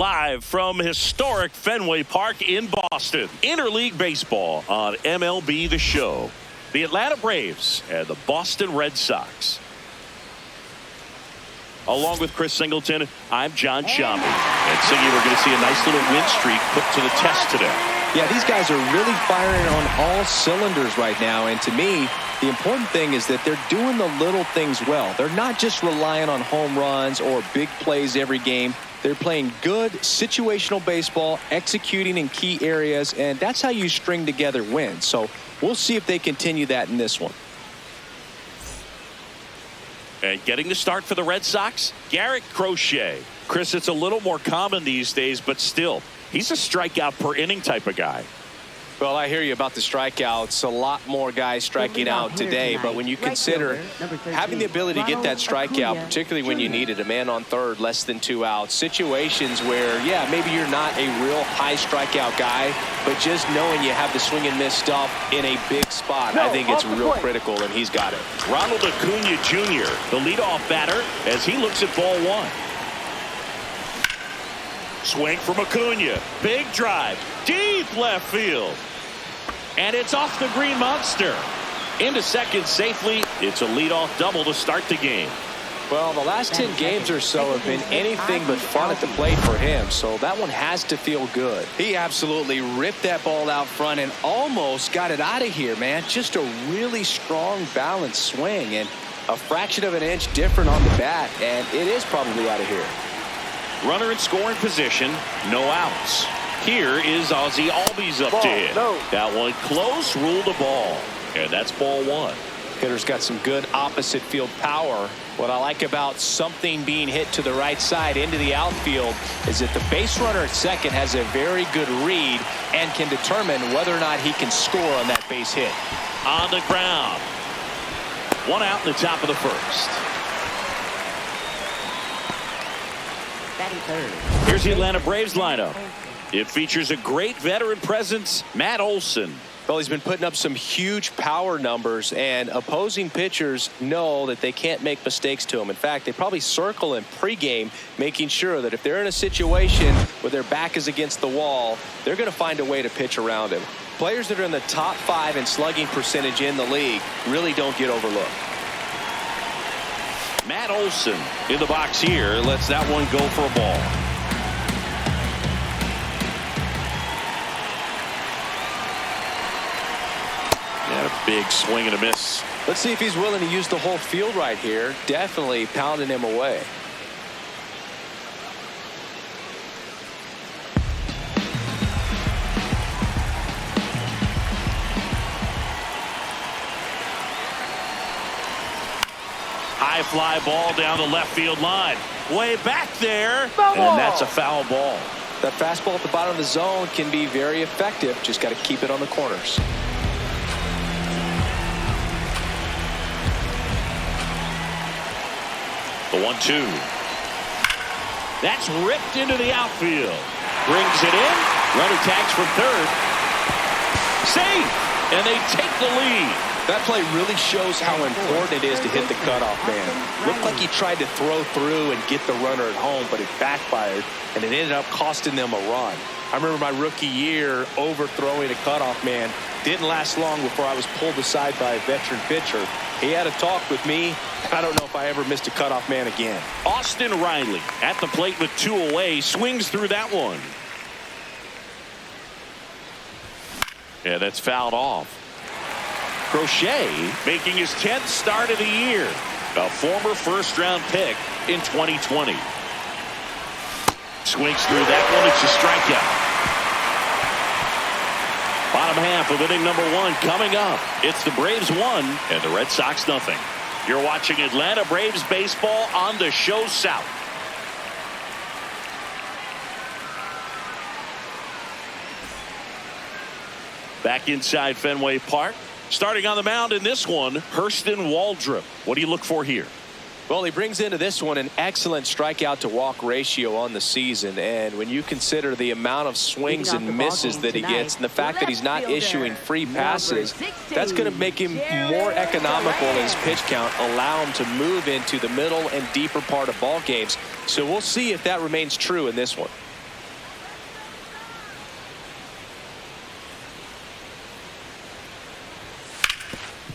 Live from historic Fenway Park in Boston. Interleague Baseball on MLB The Show. The Atlanta Braves and the Boston Red Sox. Along with Chris Singleton, I'm John Shambi. And Siggy, we're going to see a nice little win streak put to the test today. Yeah, these guys are really firing on all cylinders right now. And to me, the important thing is that they're doing the little things well. They're not just relying on home runs or big plays every game. They're playing good situational baseball, executing in key areas, and that's how you string together wins. So we'll see if they continue that in this one. And getting the start for the Red Sox, Garrett Crochet. Chris, it's a little more common these days, but still, he's a strikeout per inning type of guy. Well, I hear you about the strikeouts. A lot more guys striking out today, but when you consider having the ability to get that strikeout, particularly when you need it, a man on third, less than 2 outs, situations where, yeah, maybe you're not a real high strikeout guy, but just knowing you have the swing and miss stuff in a big spot, I think it's real critical, and he's got it. Ronald Acuna Jr., the leadoff batter, as he looks at ball one. Swing from Acuna. Big drive. Deep left field. And it's off the green monster. Into second safely. It's a leadoff double to start the game. Well, the last 10 games or so have been anything but fun at the plate for him, so that one has to feel good. He absolutely ripped that ball out front and almost got it out of here, man. Just a really strong, balanced swing, and a fraction of an inch different on the bat, and it is probably out of here. Runner in scoring position, no outs. Here is Ozzie Albies up to hit. That one close, ruled a ball. And that's ball one. Hitter's got some good opposite field power. What I like about something being hit to the right side into the outfield is that the base runner at second has a very good read and can determine whether or not he can score on that base hit. On the ground. 1 out in the top of the first. Here's the Atlanta Braves lineup. It features a great veteran presence, Matt Olson. Well, he's been putting up some huge power numbers, and opposing pitchers know that they can't make mistakes to him. In fact, they probably circle him pregame, making sure that if they're in a situation where their back is against the wall, they're going to find a way to pitch around him. Players that are in the top 5 in slugging percentage in the league really don't get overlooked. Matt Olson in the box here. Lets that one go for a ball. And a big swing and a miss. Let's see if he's willing to use the whole field right here. Definitely pounding him away. High fly ball down the left field line. Way back there. And that's a foul ball. That fastball at the bottom of the zone can be very effective. Just got to keep it on the corners. The 1-2. That's ripped into the outfield. Brings it in. Runner tags from third. Safe. And they take the lead. That play really shows how important it is to hit the cutoff man. Looked like he tried to throw through and get the runner at home, but it backfired, and it ended up costing them a run. I remember my rookie year overthrowing a cutoff man. Didn't last long before I was pulled aside by a veteran pitcher. He had a talk with me. I don't know if I ever missed a cutoff man again. Austin Riley at the plate with 2 away. Swings through that one. Yeah, that's fouled off. Crochet making his 10th start of the year. A former first-round pick in 2020. Swings through that one. It's a strikeout. Bottom half of inning number 1 coming up. It's the Braves 1 and the Red Sox nothing. You're watching Atlanta Braves baseball on the Show South. Back inside Fenway Park. Starting on the mound in this one, Hurston Waldrop. What do you look for here? Well, he brings into this one an excellent strikeout to walk ratio on the season. And when you consider the amount of swings and misses that he gets and the fact that he's not issuing free passes, that's going to make him more economical in his pitch count, allow him to move into the middle and deeper part of ball games. So we'll see if that remains true in this one.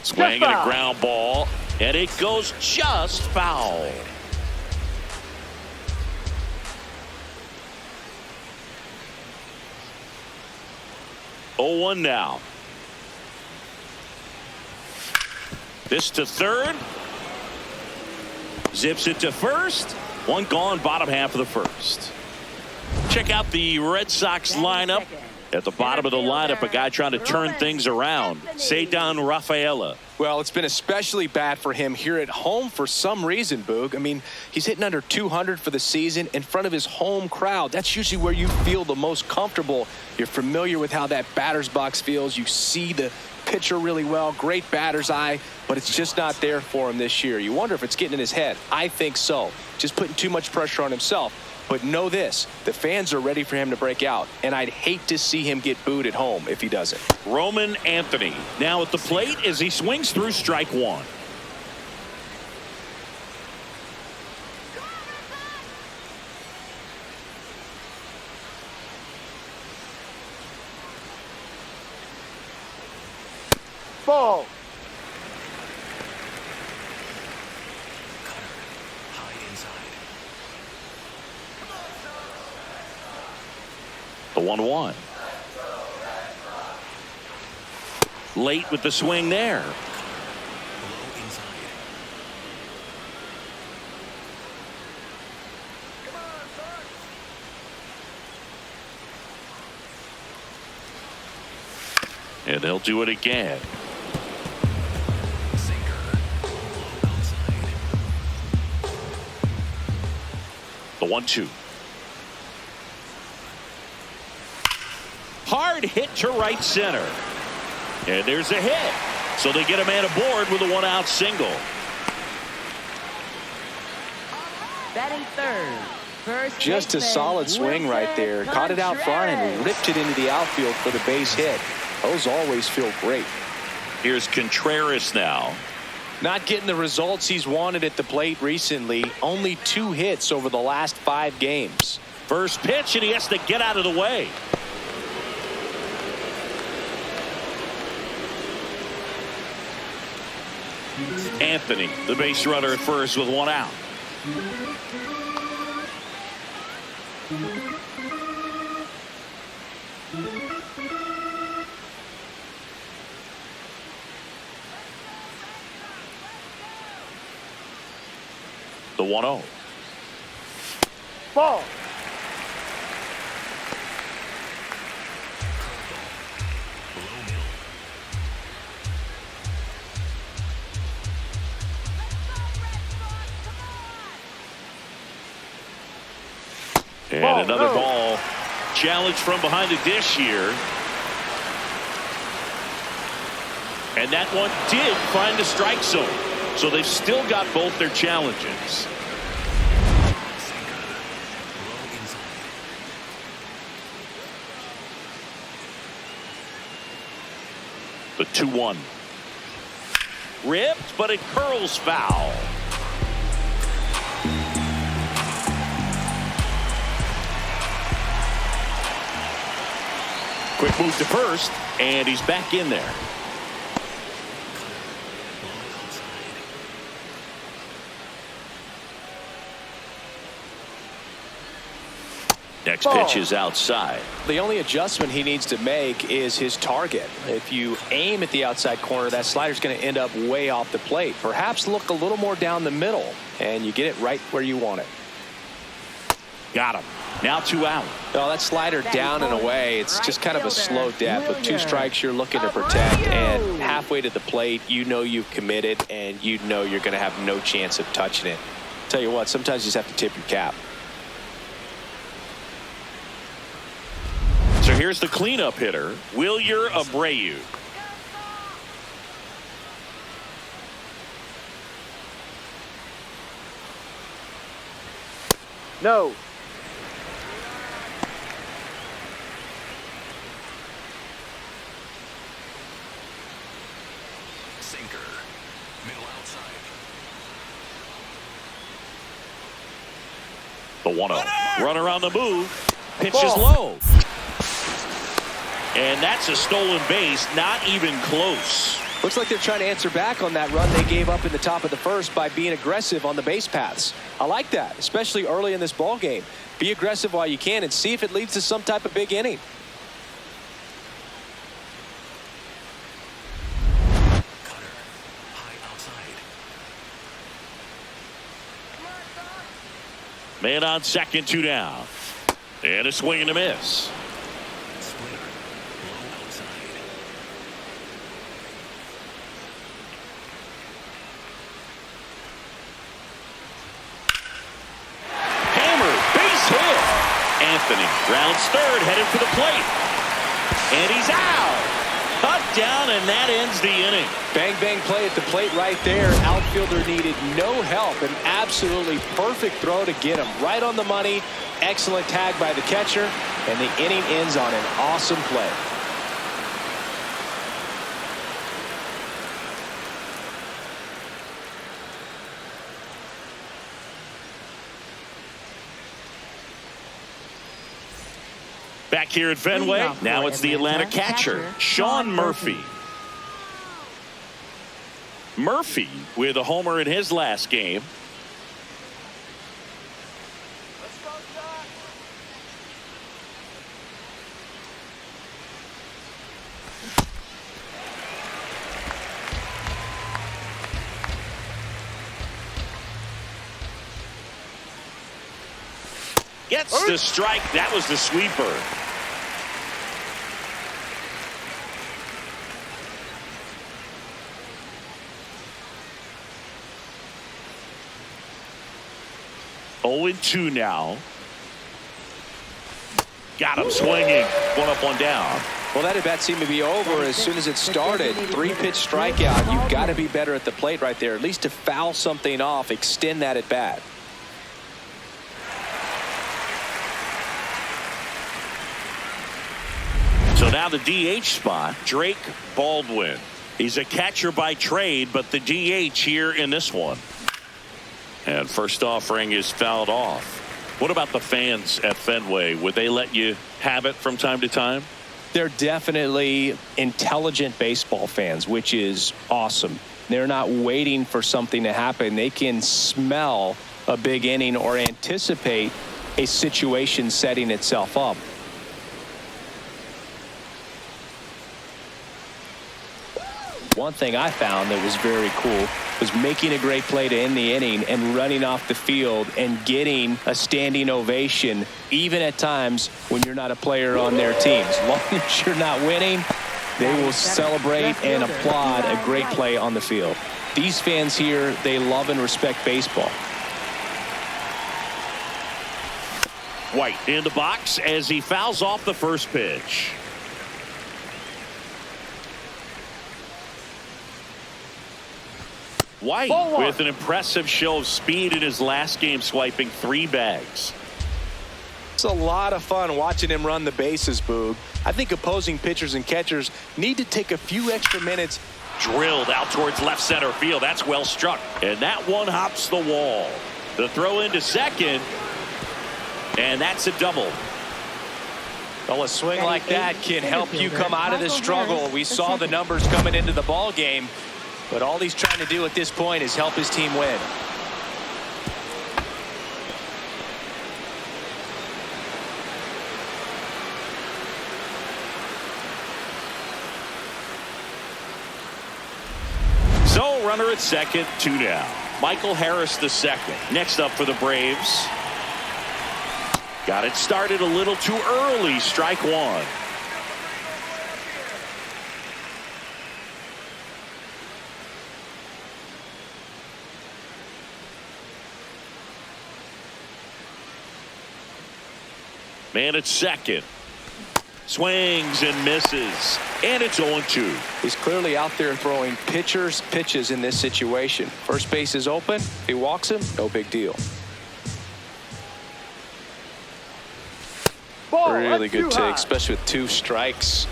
Swing and a ground ball, and it goes just foul. Oh, 1 now. This to third. Zips it to first. One gone, bottom half of the first. Check out the Red Sox lineup. At the bottom of the lineup, a guy trying to turn things around. Ceddanne Rafaela. Well, it's been especially bad for him here at home for some reason, Boog. I mean, he's hitting under 200 for the season in front of his home crowd. That's usually where you feel the most comfortable. You're familiar with how that batter's box feels. You see the pitcher really well. Great batter's eye, but it's just not there for him this year. You wonder if it's getting in his head. I think so. Just putting too much pressure on himself. But know this, the fans are ready for him to break out, and I'd hate to see him get booed at home if he doesn't. Roman Anthony now at the plate as he swings through strike one. Ball. The 1-1. Late with the swing there. And they'll do it again. The 1-2. Hard hit to right center. And there's a hit. So they get a man aboard with a one-out single. Batting third. First Just a solid swing right there. Caught it out front and ripped it into the outfield for the base hit. Those always feel great. Here's Contreras now. Not getting the results he's wanted at the plate recently. Only 2 hits over the last 5 games. First pitch, and he has to get out of the way. Anthony, the base runner at first with 1 out. The 1-0. Ball. And another ball. Challenge from behind the dish here. And that one did find the strike zone. So they've still got both their challenges. The 2-1. Ripped, but it curls foul. Quick move to first, and he's back in there. Next pitch is outside. The only adjustment he needs to make is his target. If you aim at the outside corner, that slider's going to end up way off the plate. Perhaps look a little more down the middle, and you get it right where you want it. Got him. Now 2 out. Well, that slider down and away, it's just kind of a slow death. With 2 strikes, you're looking to protect, and halfway to the plate, you know you've committed, and you know you're going to have no chance of touching it. Tell you what, sometimes you just have to tip your cap. So here's the cleanup hitter, Wilyer Abreu. No. Sinker. Middle outside. The 1-0. Runner on the move. Pitch is low. And that's a stolen base, not even close. Looks like they're trying to answer back on that run they gave up in the top of the first by being aggressive on the base paths. I like that, especially early in this ball game. Be aggressive while you can and see if it leads to some type of big inning. Cutter. High outside. Man on second, 2 down. And a swing and a miss. Splitter. Low outside. Hammer, base hit. Anthony rounds third, headed for the plate. And he's out. Cut down, and that ends the inning. Bang, bang play at the plate right there. Outfielder needed no help. An absolutely perfect throw to get him right on the money. Excellent tag by the catcher. And the inning ends on an awesome play. Back here at Fenway, Leading off now for it's the Atlanta catcher, Sean Murphy. Murphy with a homer in his last game. Gets the strike. That was the sweeper. Oh, 2 now. Got him swinging. 1 up, 1 down. Well, that at-bat seemed to be over as soon as it started. 3-pitch strikeout. You've got to be better at the plate right there, at least to foul something off, extend that at-bat. So now the DH spot, Drake Baldwin. He's a catcher by trade, but the DH here in this one. And first offering is fouled off. What about the fans at Fenway? Would they let you have it from time to time? They're definitely intelligent baseball fans, which is awesome. They're not waiting for something to happen. They can smell a big inning or anticipate a situation setting itself up. One thing I found that was very cool was making a great play to end the inning and running off the field and getting a standing ovation, even at times when you're not a player on their teams. As long as you're not winning, they will celebrate and applaud a great play on the field. These fans here, they love and respect baseball. White in the box as he fouls off the first pitch. White with an impressive show of speed in his last game, swiping 3 bags. It's a lot of fun watching him run the bases, Boog. I think opposing pitchers and catchers need to take a few extra minutes. Drilled out towards left center field. That's well struck. And that one hops the wall. The throw into second. And that's a double. Well, a swing like that can help you come out of this struggle. We saw the numbers coming into the ball game. But all he's trying to do at this point is help his team win. So runner at second, 2 down. Michael Harris the second. Next up for the Braves. Got it started a little too early. Strike 1. Man at second. Swings and misses. And it's 0-2. He's clearly out there throwing pitches in this situation. First base is open. If he walks him, no big deal. Really good take, especially with 2 strikes.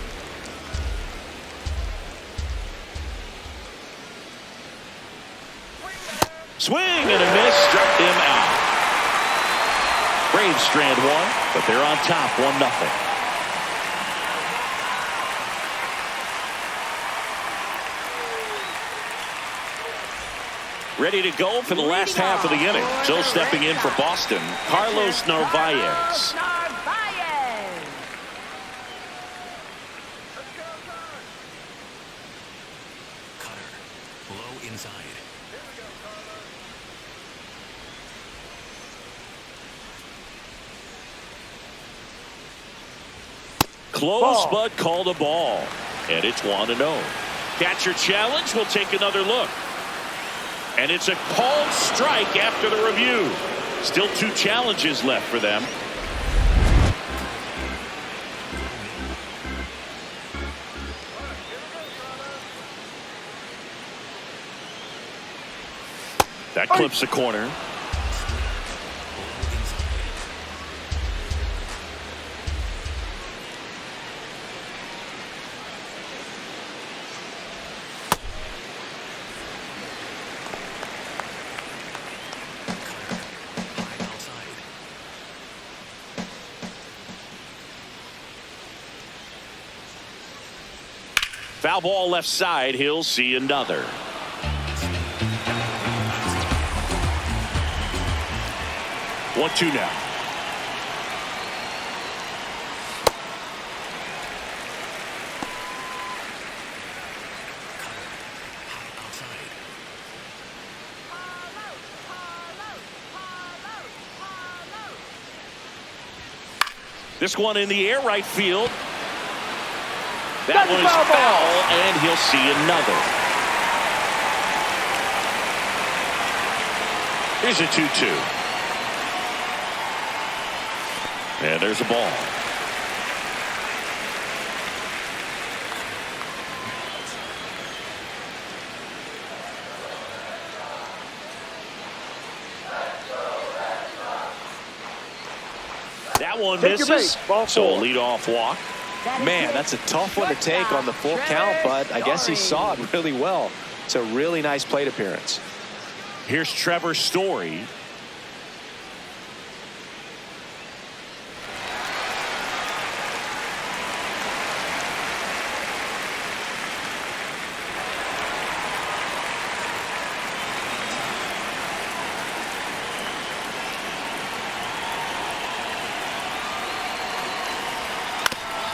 Swing and a miss. Struck him out. Braves strand 1, but they're on top 1-0. Ready to go for the last half of the inning. So stepping in for Boston, Carlos Narvaez. Cutter. Low inside. Close, but called a ball. And it's 1-0. Catcher challenge. We'll take another look. And it's a called strike after the review. Still 2 challenges left for them. That clips the corner. Foul ball left side. He'll see another. One, two now. This one in the air, right field. That one is foul, and he'll see another. Here's a 2-2. And there's a ball. That one misses. So a leadoff walk. Man, that's a tough one to take on the full count, but I guess he saw it really well. It's a really nice plate appearance. Here's Trevor Story.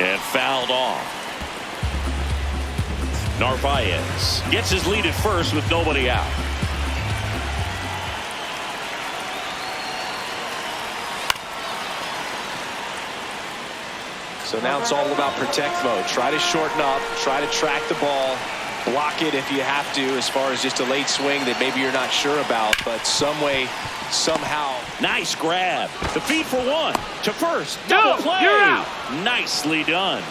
And fouled off. Narvaez gets his lead at first with nobody out. So now it's all about protect mode. Try to shorten up, try to track the ball, block it if you have to, as far as just a late swing that maybe you're not sure about, but some way, somehow. Nice grab. The feed for one. To first. Double play. You're out. Nicely done.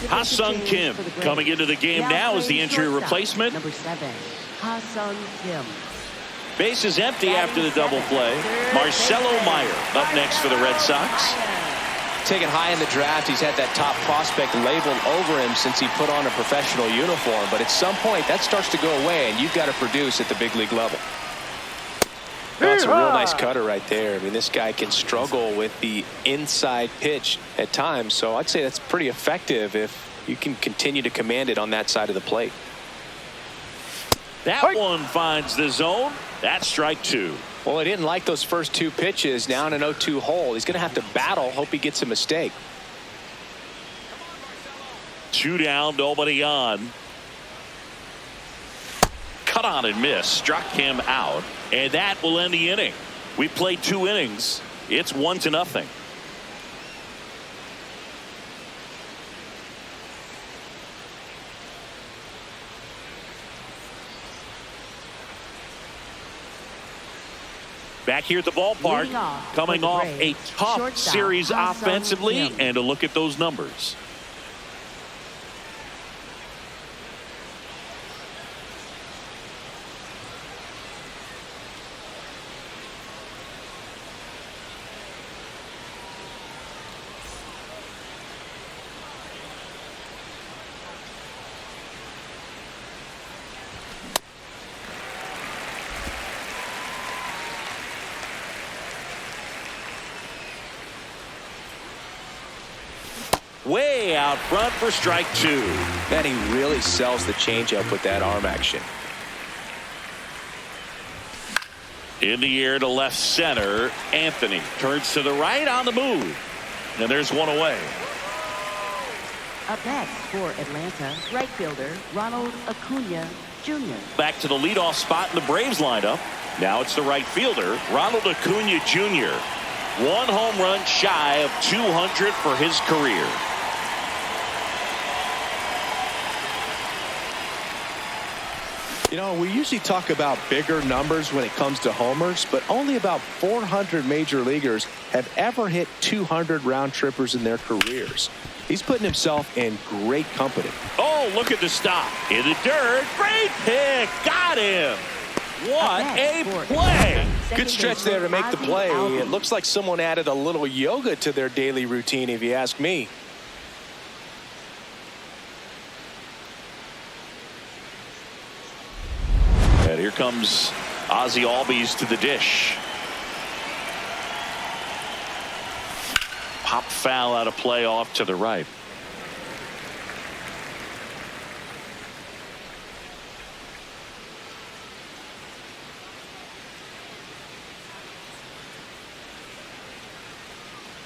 Ha-Sung Kim coming into the game now as the injury replacement. Number 7, Ha-Sung Kim. Base is empty after the double play. Marcelo Meyer up next for the Red Sox. Taken high in the draft, he's had that top prospect labeled over him since he put on a professional uniform. But at some point, that starts to go away, and you've got to produce at the big league level. That's a real nice cutter right there. I mean, this guy can struggle with the inside pitch at times, so I'd say that's pretty effective if you can continue to command it on that side of the plate. That one finds the zone. That's strike 2. Well, he didn't like those first 2 pitches. Now in an 0-2 hole, he's going to have to battle. Hope he gets a mistake. 2 down, nobody on. Cut on and miss. Struck him out. And that will end the inning. We played 2 innings. It's 1-0. Back here at the ballpark, coming off a tough series offensively, and a look at those numbers. way out front for strike two. Man, he really sells the changeup with that arm action. In the air to left center. Anthony turns to the right on the move. And there's one away. Up next for Atlanta, right fielder Ronald Acuna Jr. Back to the leadoff spot in the Braves lineup. Now it's the right fielder, Ronald Acuna Jr. One home run shy of 200 for his career. You know, we usually talk about bigger numbers when it comes to homers, but only about 400 major leaguers have ever hit 200 round trippers in their careers. He's putting himself in great company. Oh, look at the stop. In the dirt. Great pick. Got him. What a play. Good stretch there to make the play. It looks like someone added a little yoga to their daily routine, if you ask me. And here comes Ozzie Albies to the dish. Pop foul out of play off to the right.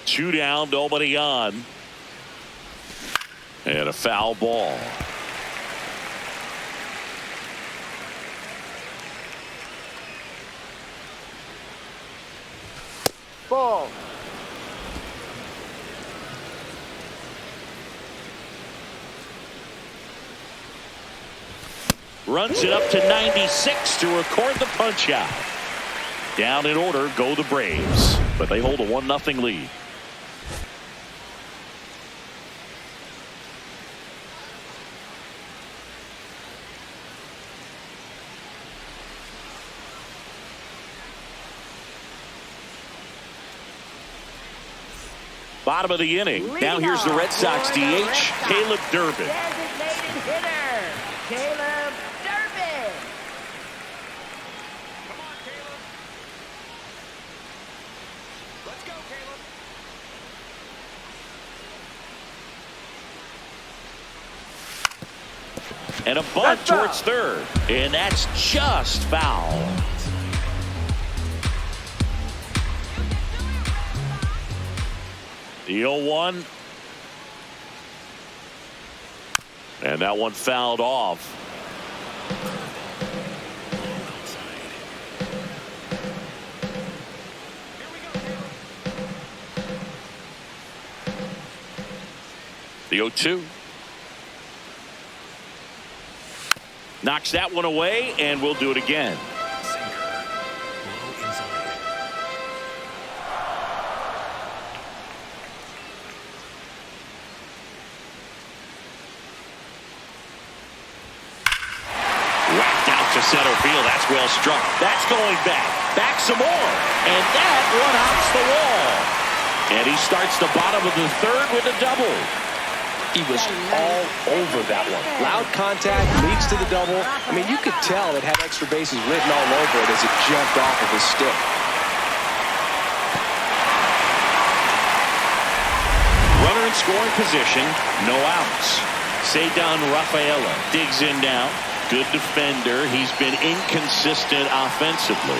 Two down, nobody on. And a foul ball. Ball. Runs it up to 96 to record the punch out. Down in order go the Braves, but they hold a 1-0 lead. Bottom of the inning. Now here's the Red Sox DH, Caleb Durbin. Designated hitter, Caleb Durbin. Come on, Caleb. Let's go, Caleb. And a bunt towards third. And that's just foul. The 0-1. And that one fouled off. The 0-2. Knocks that one away, and we'll do it again. Low inside. Whacked out to center field. That's well struck. That's going back. Back some more. And that one hops the wall. And he starts the bottom of the third with a double. He was all over that one. Loud contact leads to the double. I mean, you could tell it had extra bases written all over it as it jumped off of his stick. Runner in scoring position, no outs. Cedar Rafaela digs in now. Good defender. He's been inconsistent offensively.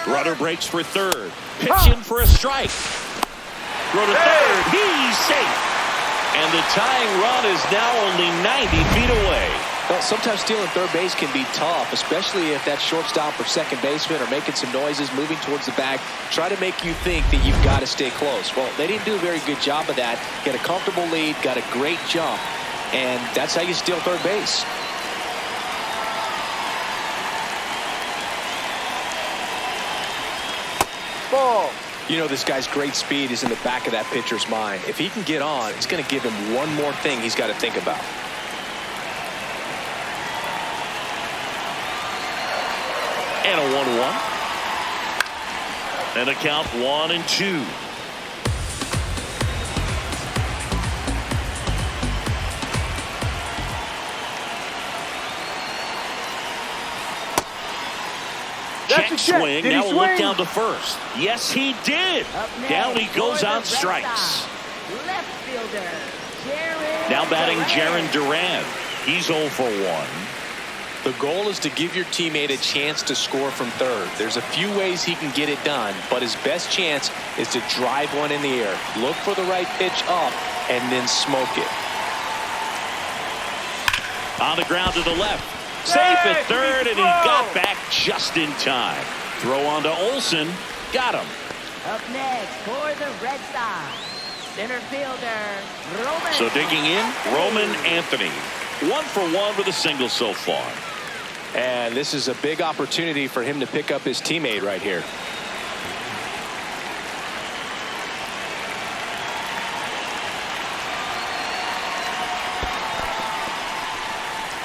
Runner breaks for third. Pitch in for a strike. Throw to third. He's safe. And the tying run is now only 90 feet away. Well, sometimes stealing third base can be tough, especially if that shortstop or second baseman are making some noises, moving towards the bag, try to make you think that you've got to stay close. Well, they didn't do a very good job of that. Get a comfortable lead, got a great jump, and that's how you steal third base. Ball. You know, this guy's great speed is in the back of that pitcher's mind. If he can get on, it's going to give him one more thing he's got to think about. And a 1-1. And a count 1-2. check That's a check. swing. Did he Now we'll look swing? down to first. Yes, he did. Up next Down he goes for the on Red strikes. Sox, left fielder, Jaron Now batting Duran. Jaron Duran. He's 0 for 1. The goal is to give your teammate a chance to score from third. There's a few ways he can get it done, but his best chance is to drive one in the air. Look for the right pitch up and then smoke it. On the ground to the left. Safe at third, and he got back just in time. Throw on to Olsen. Got him. Up next for the Red Sox, center fielder, Roman. So digging in, Roman Anthony. 1 for 1 with a single so far. And this is a big opportunity for him to pick up his teammate right here.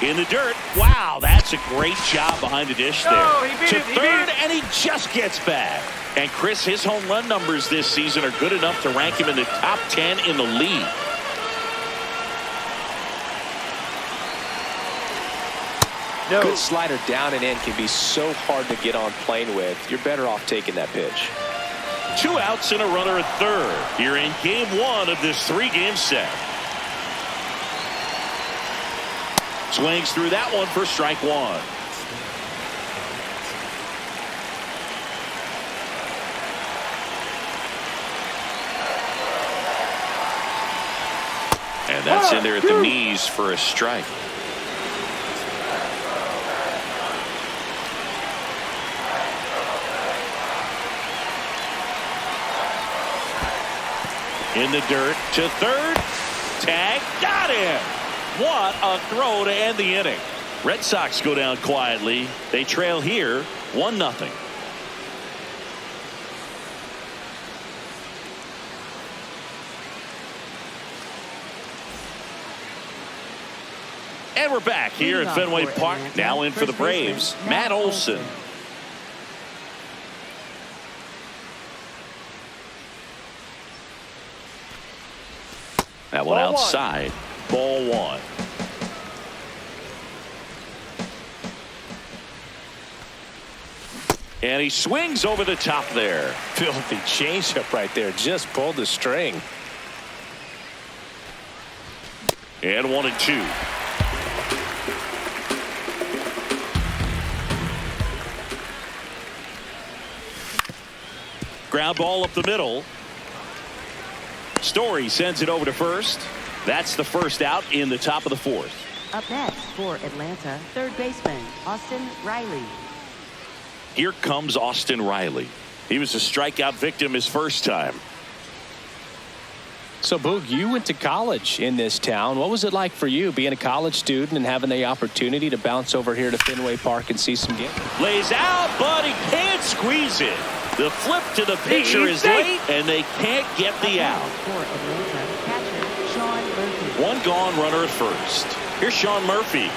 In the dirt. Wow, that's a great job behind the dish there. No, he beat to it, he third, beat it. and he just gets back. And Chris, his home run numbers this season are good enough to rank him in the top 10 in the league. No. Good slider down and in can be so hard to get on plane with. You're better off taking that pitch. 2 outs and a runner at third. Here in game 1 of this 3-game set. Swings through that one for strike 1. And that's in there at the knees for a strike. In the dirt to third. Tag. Got him. What a throw to end the inning. Red Sox go down quietly. They trail here 1-0. And we're back here at Fenway Park. Now in for the Braves, Matt Olson. That one Ball one. outside. Ball 1. And he swings over the top there. Filthy changeup right there. Just pulled the string. And 1-2. Ground ball up the middle. Story sends it over to first. That's the first out in the top of the 4th. Up next for Atlanta, third baseman, Austin Riley. Here comes Austin Riley. He was a strikeout victim his first time. So, Boog, you went to college in this town. What was it like for you being a college student and having the opportunity to bounce over here to Fenway Park and see some games? Lays out, but he can't squeeze it. The flip to the pitcher is late, and they can't get the out. For Atlanta, catcher Sean Murphy. 1 gone, runner at first. Here's Sean Murphy.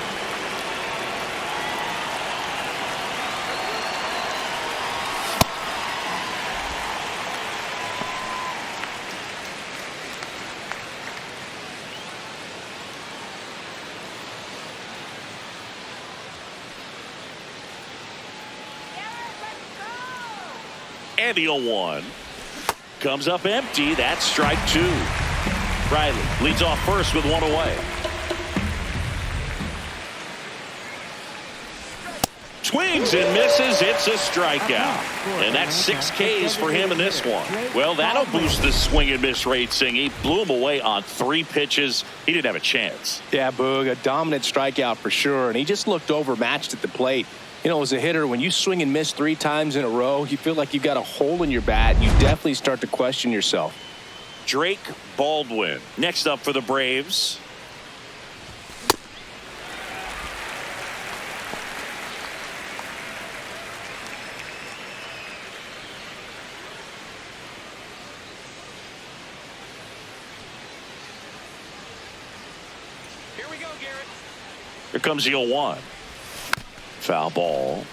And the 0-1 comes up empty. That's strike 2. Riley leads off first with 1 away. Swings and misses. It's a strikeout. And that's 6 Ks for him in this one. Well, that'll boost the swing and miss rate, Singh. He blew him away on 3 pitches. He didn't have a chance. Yeah, Boog, a dominant strikeout for sure. And he just looked overmatched at the plate. You know, as a hitter, when you swing and miss 3 times in a row, you feel like you've got a hole in your bat. You definitely start to question yourself. Drake Baldwin next up for the Braves. Here we go, Garrett. Here comes the 0-1. Foul ball.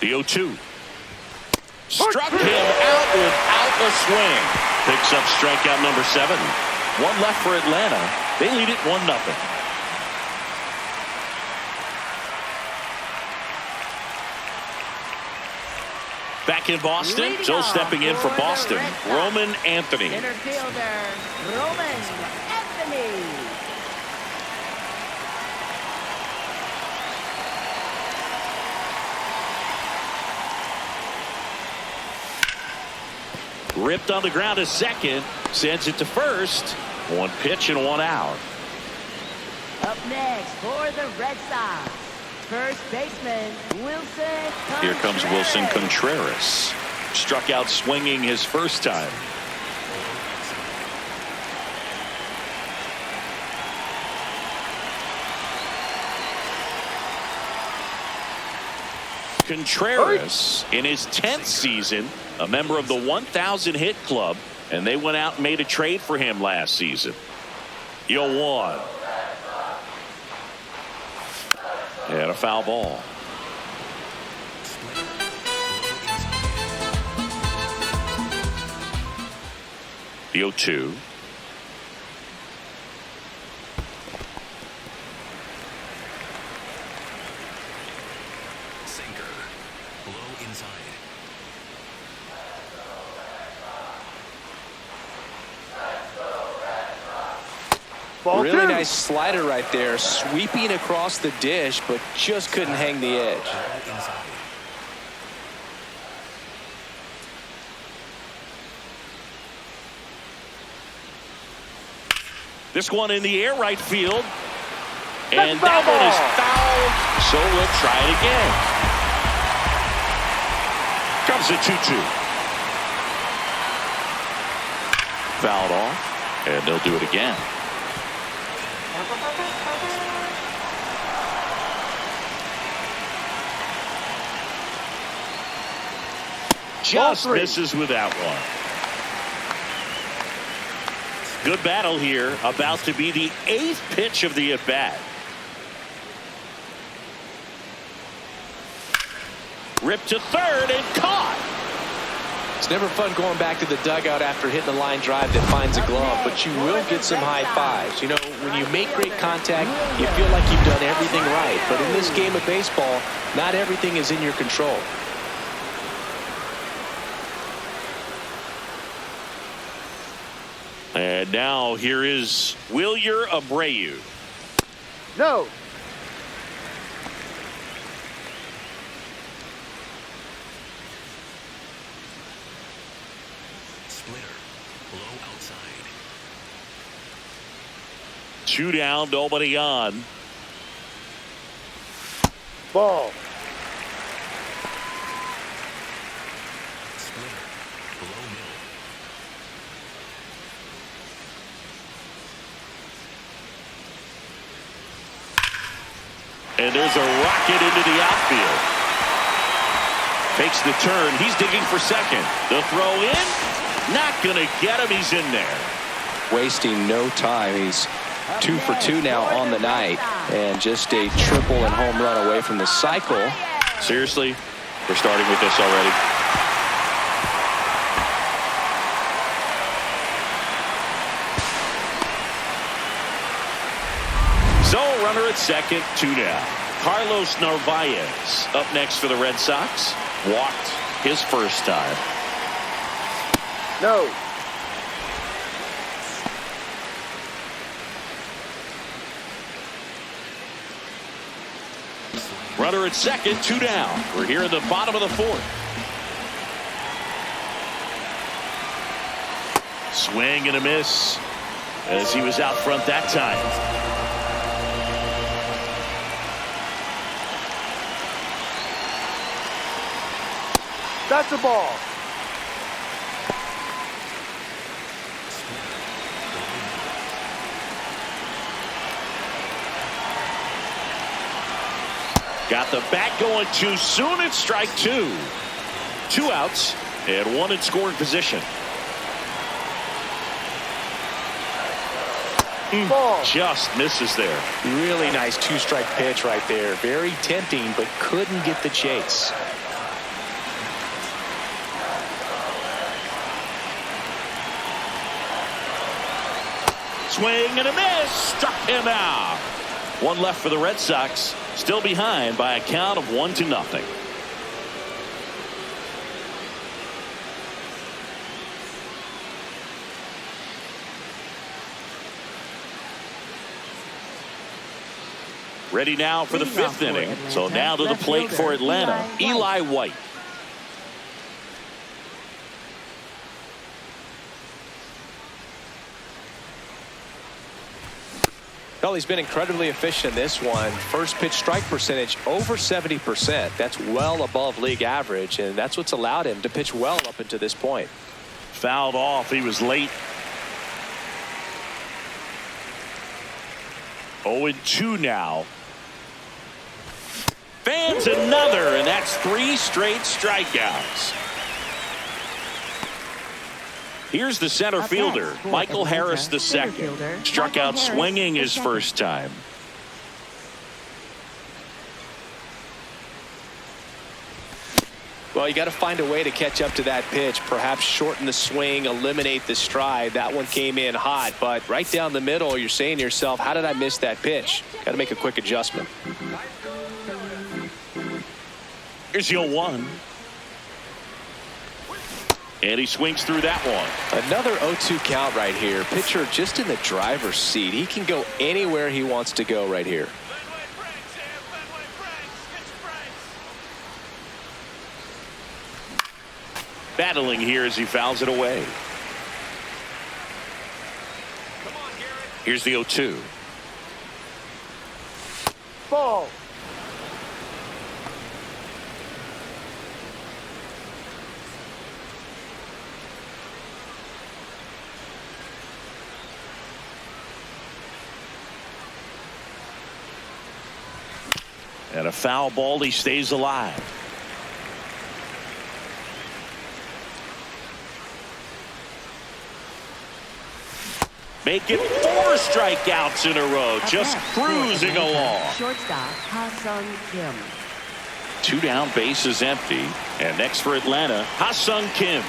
The 0-2. Struck him out without a swing. Picks up strikeout number 7. 1 left for Atlanta. They lead it 1-0. Back in Boston, so stepping in for Boston, Roman Anthony. Center fielder, Roman Anthony. Ripped on the ground to second, sends it to first. 1 pitch and 1 out. Up next for the Red Sox, first baseman Wilson Contreras. Here comes Wilson Contreras. Struck out swinging his first time. Contreras in his 10th season, a member of the 1,000 hit club, and they went out and made a trade for him last season. 0-1. And a foul ball. The 0-2. Sinker. Low inside. Ball Really 2. nice slider right there, sweeping across the dish, but just couldn't hang the edge. Low inside. This one in the air right field. And that one is fouled. So we'll try it again. Comes the 2-2. Fouled off. And they'll do it again. Just misses with that one. Good battle here. About to be the 8th pitch of the at-bat. Ripped to third and caught. It's never fun going back to the dugout after hitting a line drive that finds a glove, but you will get some high fives. You know, when you make great contact, you feel like you've done everything right. But in this game of baseball, not everything is in your control. And now here is Wilyer Abreu. No. Splitter. Low outside. 2 down, nobody on. Ball. Splitter. Below middle. And there's a rocket into the outfield. Takes the turn. He's digging for second. The throw in. Not going to get him. He's in there. Wasting no time. He's 2 for 2 now on the night, and just a triple and home run away from the cycle. Seriously, we're starting with this already. So runner at second, 2 down. Carlos Narvaez up next for the Red Sox. Walked his first time. No. Runner at second, 2 down. We're here in the bottom of the 4th. Swing and a miss as he was out front that time. That's a ball. Got the bat going too soon. It's strike 2. 2 outs and 1 in scoring position. Ball. Just misses there. Really nice 2-strike pitch right there. Very tempting, but couldn't get the chase. Swing and a miss. Struck him out. One left for the Red Sox. Still behind by a count of 1-0. Ready now for the fifth inning. So now to the plate for Atlanta, Eli White. Well, he's been incredibly efficient in this one. First pitch strike percentage over 70%. That's well above league average, and that's what's allowed him to pitch well up until this point. Fouled off. He was late. 0-2 now. Fans another, and that's 3 straight strikeouts. Here's the center fielder, Michael Harris II. Struck out swinging his first time. Well, you got to find a way to catch up to that pitch, perhaps shorten the swing, eliminate the stride. That one came in hot, but right down the middle, you're saying to yourself, how did I miss that pitch? Got to make a quick adjustment. Here's the 0-1. And he swings through that one. Another 0-2 count right here. Pitcher just in the driver's seat. He can go anywhere he wants to go right here. Battling here as he fouls it away. Here's the 0-2. Ball. And a foul ball. He stays alive. Make it 4 strikeouts in a row. Just cruising along. Shortstop, Ha-Sung Kim. 2 down, bases empty. And next for Atlanta, Ha-Sung Kim.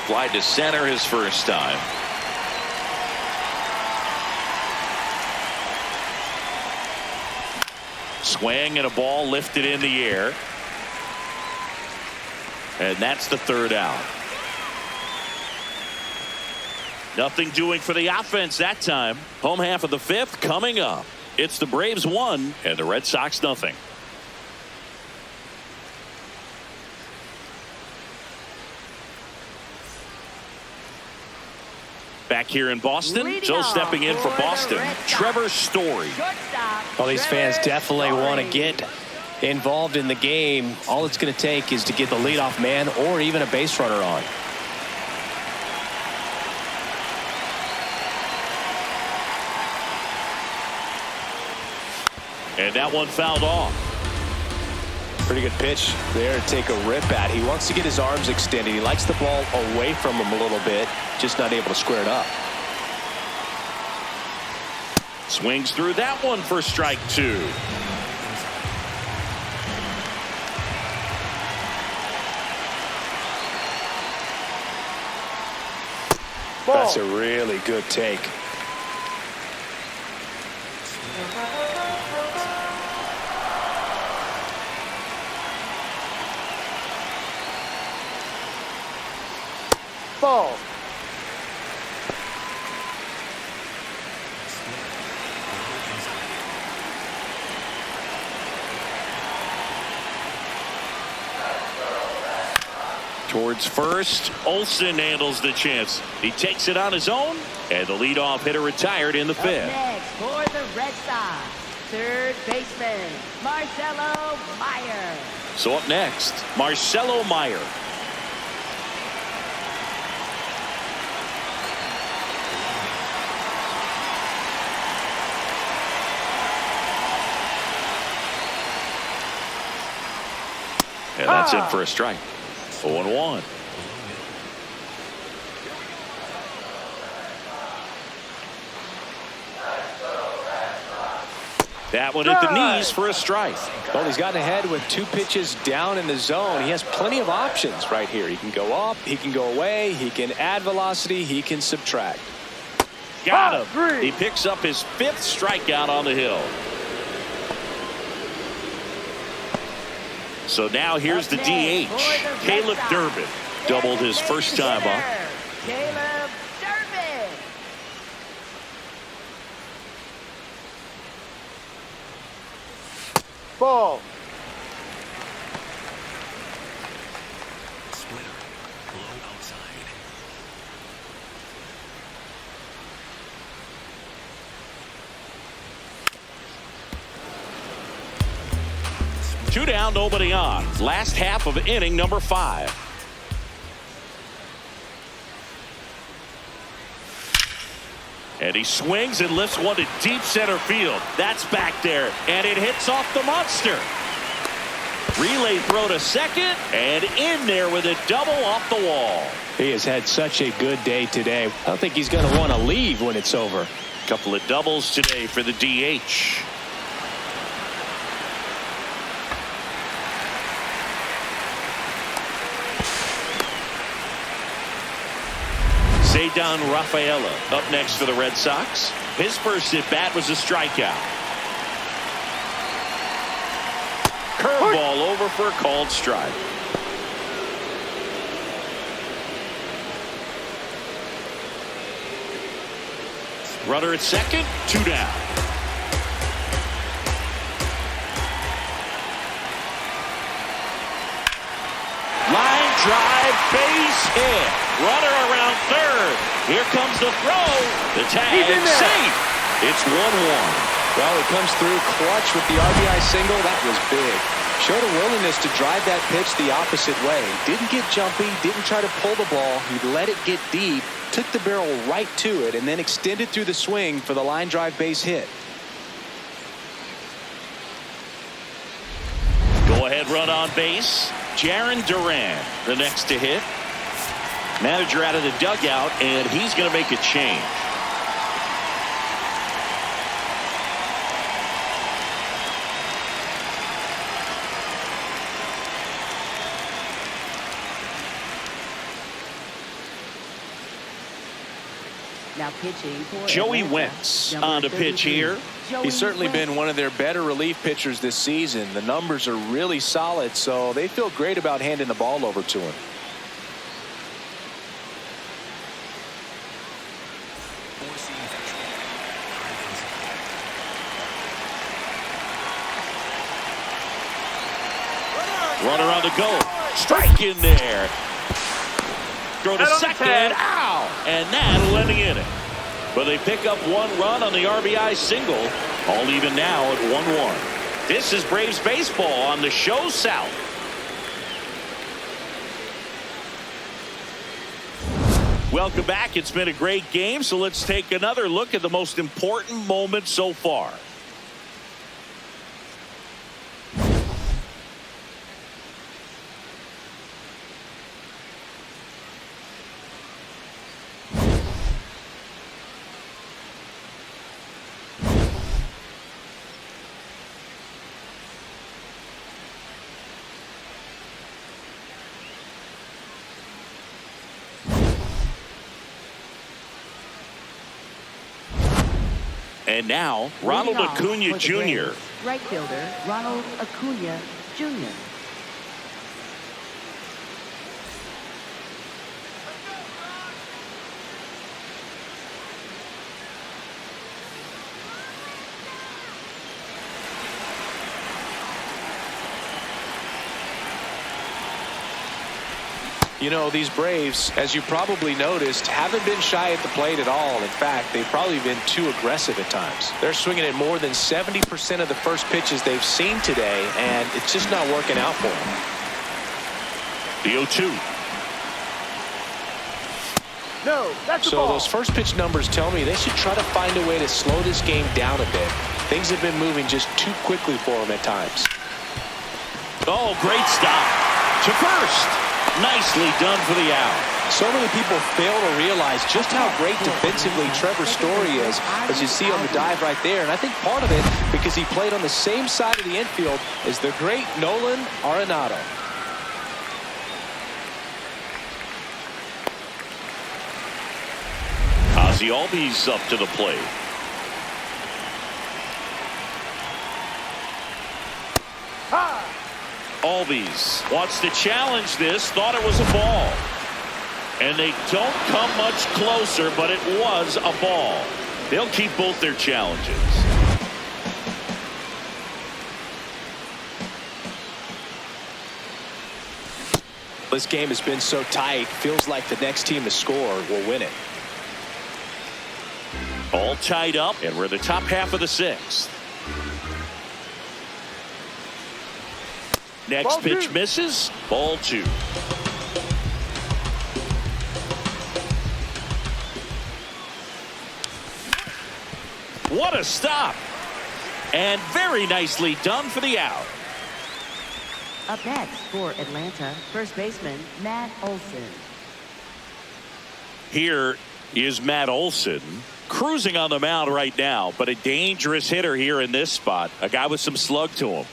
Fly to center his first time. Swing and a ball lifted in the air. And that's the 3rd out. Nothing doing for the offense that time. Home half of the 5th coming up. It's the Braves 1 and the Red Sox nothing. Back here in Boston, Joe stepping in for Boston, Trevor Story. Well, these fans definitely want to get involved in the game. All it's going to take is to get the leadoff man or even a base runner on. And that one fouled off. Pretty good pitch there to take a rip at. He wants to get his arms extended. He likes the ball away from him a little bit, just not able to square it up. Swings through that one for strike 2. Ball. That's a really good take. Ball. Towards first, Olsen handles the chance. He takes it on his own, and the leadoff hitter retired in the 5th. Next for the Red Sox, 3rd baseman, Marcelo Meyer. So up next, Marcelo Meyer. And that's it for a strike. 0-1. That one at the knees for a strike. Well, he's gotten ahead with 2 pitches down in the zone. He has plenty of options right here. He can go up, he can go away, he can add velocity, he can subtract. Got him. He picks up his 5th strikeout on the hill. So now here's the DH. Caleb Durbin doubled his first time up. Caleb Durbin. Ball. Splitter. Low outside. 2 down, nobody on. Last half of inning number 5. And he swings and lifts one to deep center field. That's back there, and it hits off the monster. Relay throw to second, and in there with a double off the wall. He has had such a good day today. I don't think he's going to want to leave when it's over. Couple of doubles today for the DH. Cedar Rafaela up next for the Red Sox. His first at bat was a strikeout. Curveball over for a called strike. Runner at second, 2 down. Line drive, base hit. Runner around third. Here comes the throw. The tag, safe. It's 1-1. Well, it comes through clutch with the RBI single. That was big. Showed a willingness to drive that pitch the opposite way. Didn't get jumpy, didn't try to pull the ball. He let it get deep, took the barrel right to it, and then extended through the swing for the line drive base hit. Go ahead run on base. Jarren Duran the next to hit. Manager out of the dugout, and he's going to make a change. Now pitching for Joey Atlanta, Wentz number on to pitch 32. here. Joey He's certainly Wentz. been one of their better relief pitchers this season. The numbers are really solid, so they feel great about handing the ball over to him. Four-seam fastball. High inside. Runner on the go. Strike in there. Throw to second. Ow! And that'll end the inning. But they pick up 1 run on the RBI single. All even now at 1-1. This is Braves baseball on the show South. Welcome back. It's been a great game, so let's take another look at the most important moment so far. And now, Ronald Leading off Acuna for the Jr. Braves, right fielder Ronald Acuna Jr. You know, these Braves, as you probably noticed, haven't been shy at the plate at all. In fact, they've probably been too aggressive at times. They're swinging at more than 70% of the first pitches they've seen today, and it's just not working out for them. The 0-2. No, that's the So ball. those first pitch numbers tell me they should try to find a way to slow this game down a bit. Things have been moving just too quickly for them at times. Oh, great stop. To first. Nicely done for the out. So many people fail to realize just how great defensively Trevor Story is, as you see on the dive right there. And I think part of it because he played on the same side of the infield as the great Nolan Arenado. A Ozzie Albies up to the plate. Albies wants to challenge this, thought it was a ball. And they don't come much closer, but it was a ball. They'll keep both their challenges. This game has been so tight, feels like the next team to score will win it. All tied up, and we're in the top half of the sixth. Next Ball pitch two. misses. Ball two. What a stop. And very nicely done for the out. Up next for Atlanta, first baseman Matt Olson. Here is Matt Olson cruising on the mound right now, but a dangerous hitter here in this spot. A guy with some slug to him.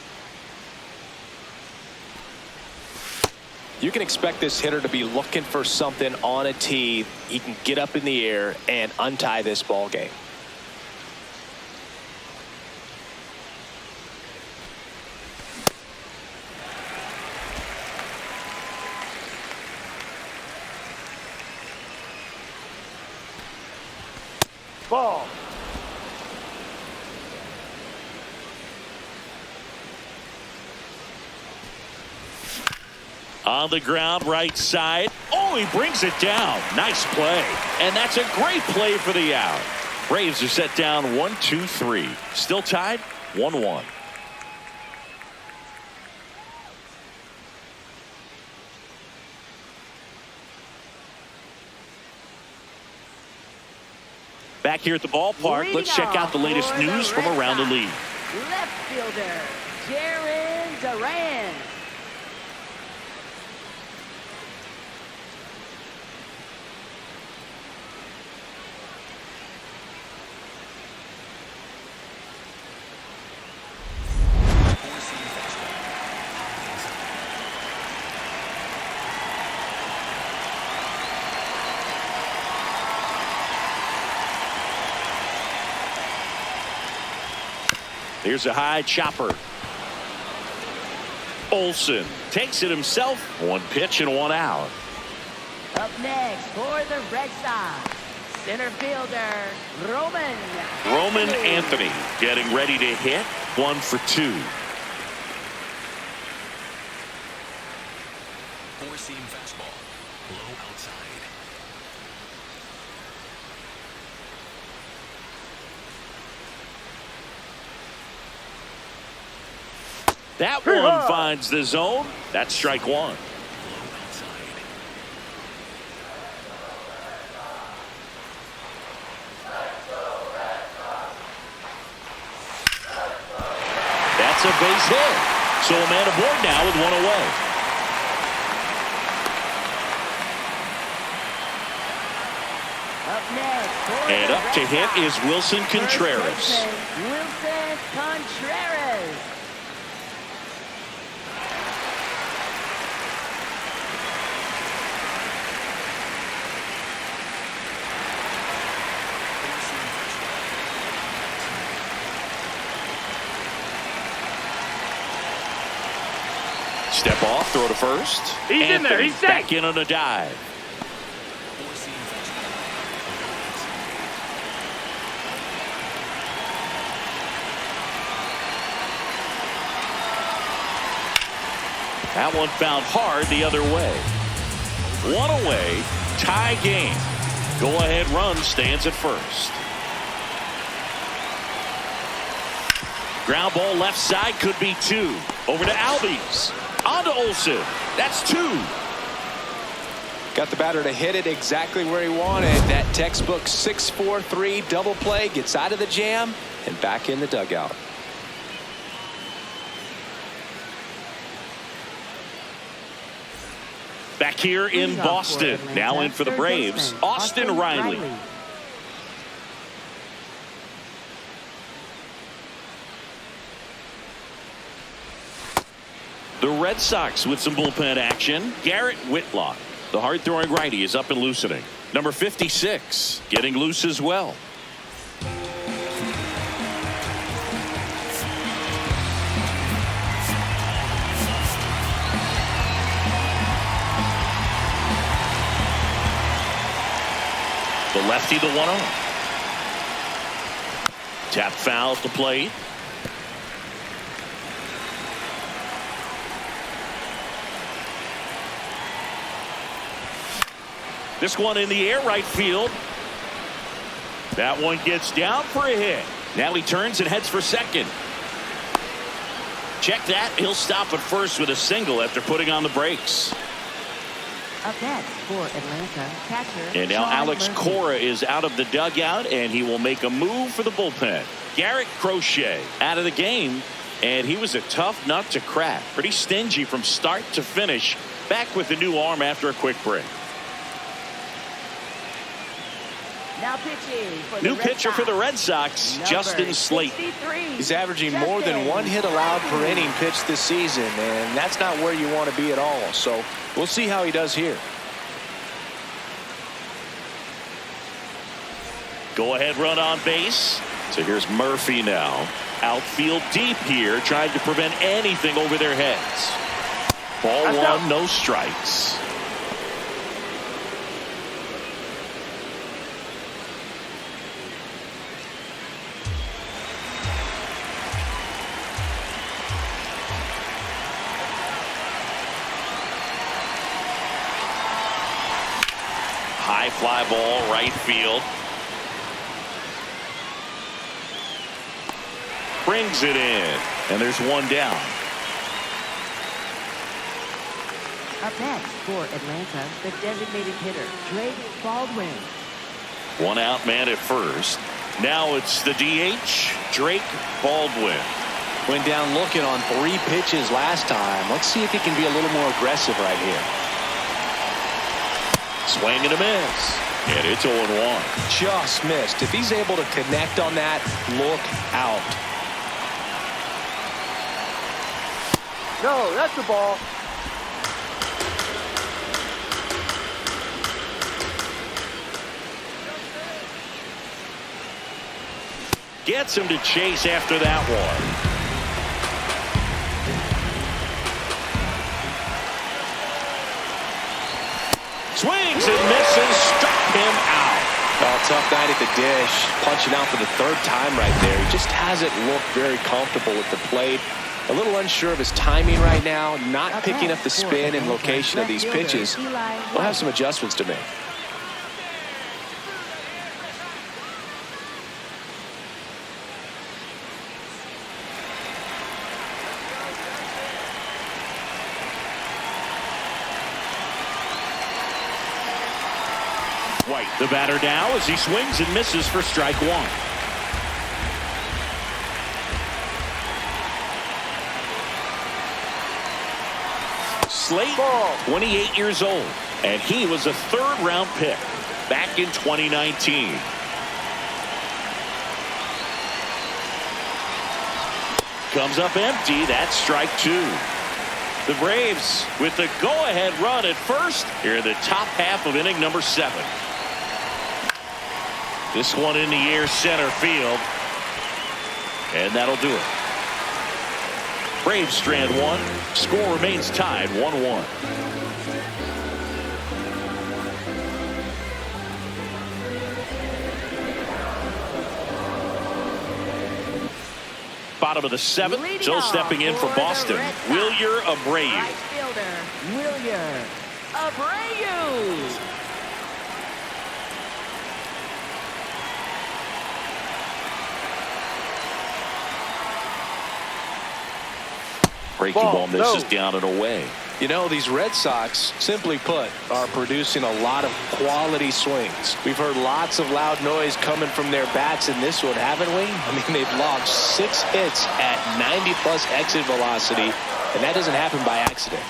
You can expect this hitter to be looking for something on a tee. He can get up in the air and untie this ball game. Ball. On the ground, right side. Oh, he brings it down. Nice play. And that's a great play for the out. Braves are set down 1-2-3. Still tied 1-1. Back here at the ballpark, let's check out the latest news from around the league. Left fielder, Jaron Duran. Here's a high chopper. Olson takes it himself. One pitch and one out. Up next for the Red Sox, center fielder Roman Anthony getting ready to hit. 1 for 2. Four-seam fastball. Low outside. That one finds the zone. That's strike one. Low outside. That's a base hit. So a man aboard now with one away. Up next for And the up Red to hit Sox, is Wilson first Contreras. baseman Wilson Contreras. Four-seam fastball. Step off, throw to first. He's in there, he's safe. Back in on a dive. Four-seam fastball. Low outside. That one found hard the other way. One away, tie game. Go-ahead run stands at first. Ground ball left side, could be 2. Over to Albies. On to Olson. That's 2. Got the batter to hit it exactly where he wanted. That textbook 6-4-3 double play, gets out of the jam and back in the dugout. Back here in Leadoff for Boston. Atlanta, Now in for the third Braves, baseman, Austin Riley. The Red Sox with some bullpen action. Garrett Whitlock, the hard-throwing righty, is up and loosening. Number 56 getting loose as well. The lefty, the 1-0. Tap foul at the plate. This one in the air, right field. That one gets down for a hit. Now he turns and heads for second. Check that. He'll stop at first with a single after putting on the brakes. Up next for Atlanta, catcher. And now Sean Alex Murphy. Cora is out of the dugout, and he will make a move for the bullpen. Garrett Crochet out of the game, and he was a tough nut to crack. Pretty stingy from start to finish. Back with the new arm after a quick break. Now pitching for the New Red pitcher Sox. for the Red Sox, Number Justin Slate. 63, He's averaging more than 1 hit allowed per inning pitched this season, and that's not where you want to be at all. So we'll see how he does here. Go ahead run on base. So here's Murphy now. Outfield deep here, trying to prevent anything over their heads. Ball one, no strikes. High fly ball, right field. Brings it in, and there's one down. Up next for Atlanta, the designated hitter, Drake Baldwin. One out man at first. Now it's the DH, Drake Baldwin. Went down looking on 3 pitches last time. Let's see if he can be a little more aggressive right here. Swing and a miss. And it's 0-1. Just missed. If he's able to connect on that, look out. No, that's the ball. Gets him to chase after that one. Swings and misses, struck him out. Oh, tough night at the dish. Punching out for the 3rd time right there. He just hasn't looked very comfortable at the plate. A little unsure of his timing right now. Not picking up the spin and location of these pitches. We'll have some adjustments to make. White, the batter now, as he swings and misses for strike one. Slate, 28 years old, and he was a 3rd-round pick back in 2019. Comes up empty. That's strike 2. The Braves with the go-ahead run at first here in the top half of inning number 7. This one in the air, center field, and that'll do it. Braves strand 1. Score remains tied 1-1. Bottom of the 7th. So stepping in for Boston, Wilyer Abreu. Right fielder, Wilyer Abreu. Breaking ball misses down and away. You know, these Red Sox, simply put, are producing a lot of quality swings. We've heard lots of loud noise coming from their bats in this one, haven't we? I mean, they've logged 6 hits at 90+ exit velocity, and that doesn't happen by accident.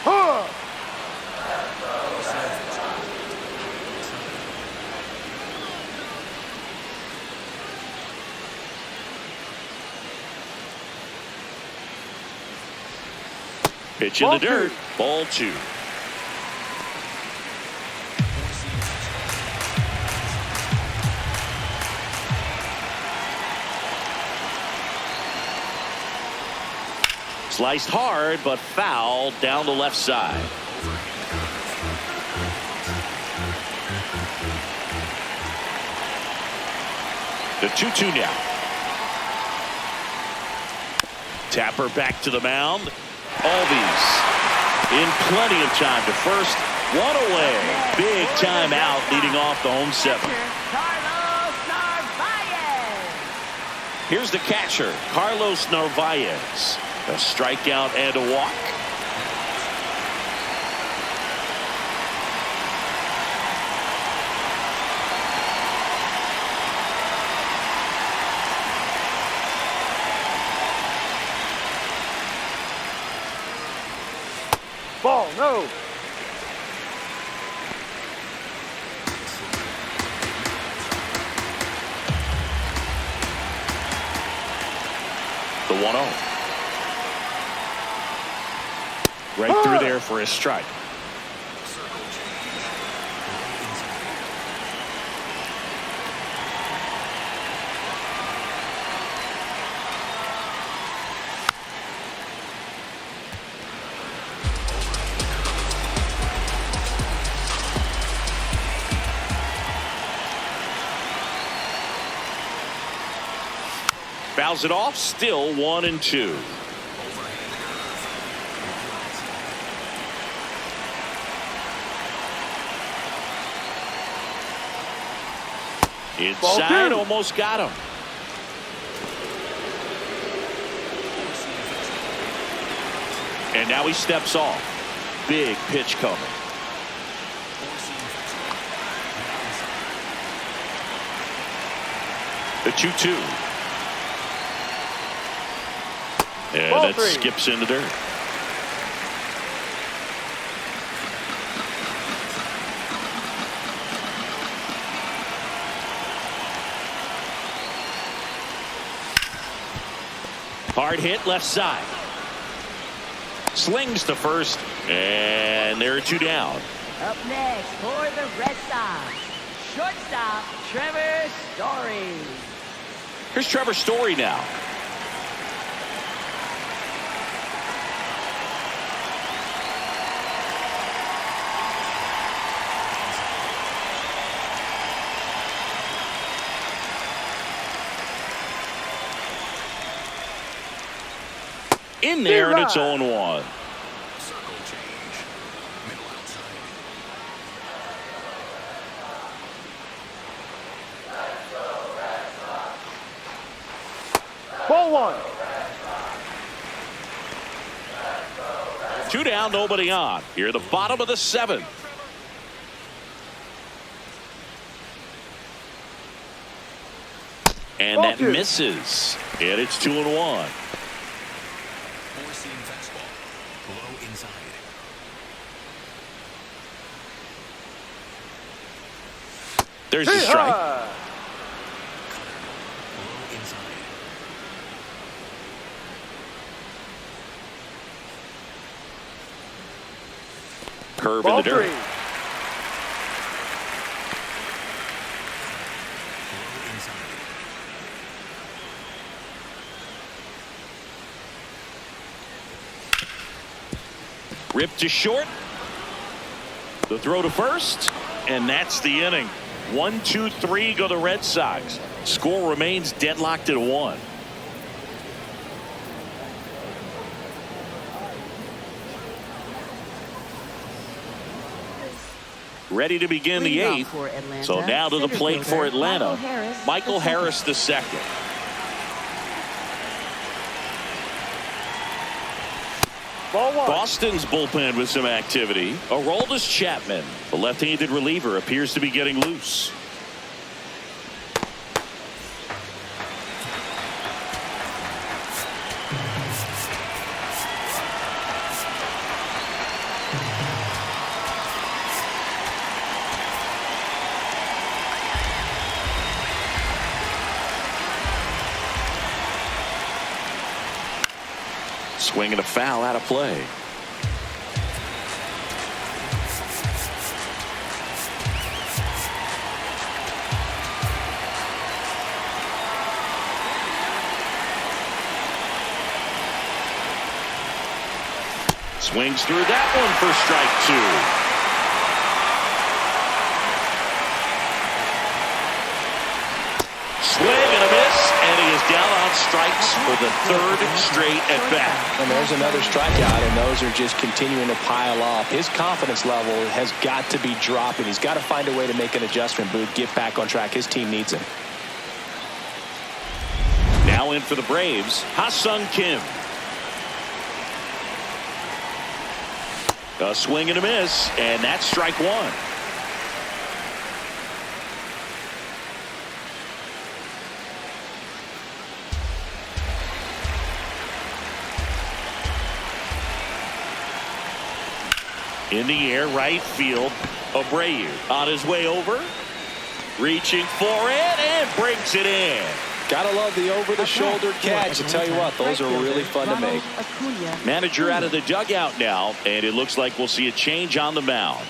Pitch in the dirt. Ball 2. Sliced hard, but fouled down the left side. The 2-2 now. Tapper back to the mound. Albies in plenty of time to first. One away. Big time out leading off the home seventh. Here's the catcher, Carlos Narvaez. A strikeout and a walk. Ball, no. The 1-0. Right through there for a strike. Fouls it off, still 1-2. Inside, almost got him. And now he steps off. Big pitch coming. The 2-2. And that skips into dirt. Hard hit left side. Slings to first. And there are two down. Up next for the Red Sox, shortstop Trevor Story. Here's Trevor Story now. In there, and it's 0-1. Circle change. Middle outside. Ball one. Two down, nobody on. Here at the bottom of the seventh. And that misses. And it's 2-1. Four-seam fastball. Low inside. There's the strike. Low inside. Curve in the dirt. Low inside. Ripped to short. The throw to first. And that's the inning. 1-2-3 go the Red Sox. Score remains deadlocked at 1. Ready to begin the eighth. So now to the plate for Atlanta. Michael Harris II. Ball one. Boston's bullpen with some activity. Aroldis Chapman, the left-handed reliever, appears to be getting loose. Swinging a foul out of play. Swings through that one for strike 2. Swing and a miss, and he is down on strikes for the 3rd straight at bat. And there's another strikeout, and those are just continuing to pile up. His confidence level has got to be dropping. He's got to find a way to make an adjustment, Boog, get back on track. His team needs him. Now in for the Braves, Ha-Sung Kim. A swing and a miss, and that's strike 1. In the air, right field, Abreu on his way over, reaching for it, and brings it in. Gotta love the over-the-shoulder catch. I tell you what, those are really fun to make. Manager out of the dugout now, and it looks like we'll see a change on the mound.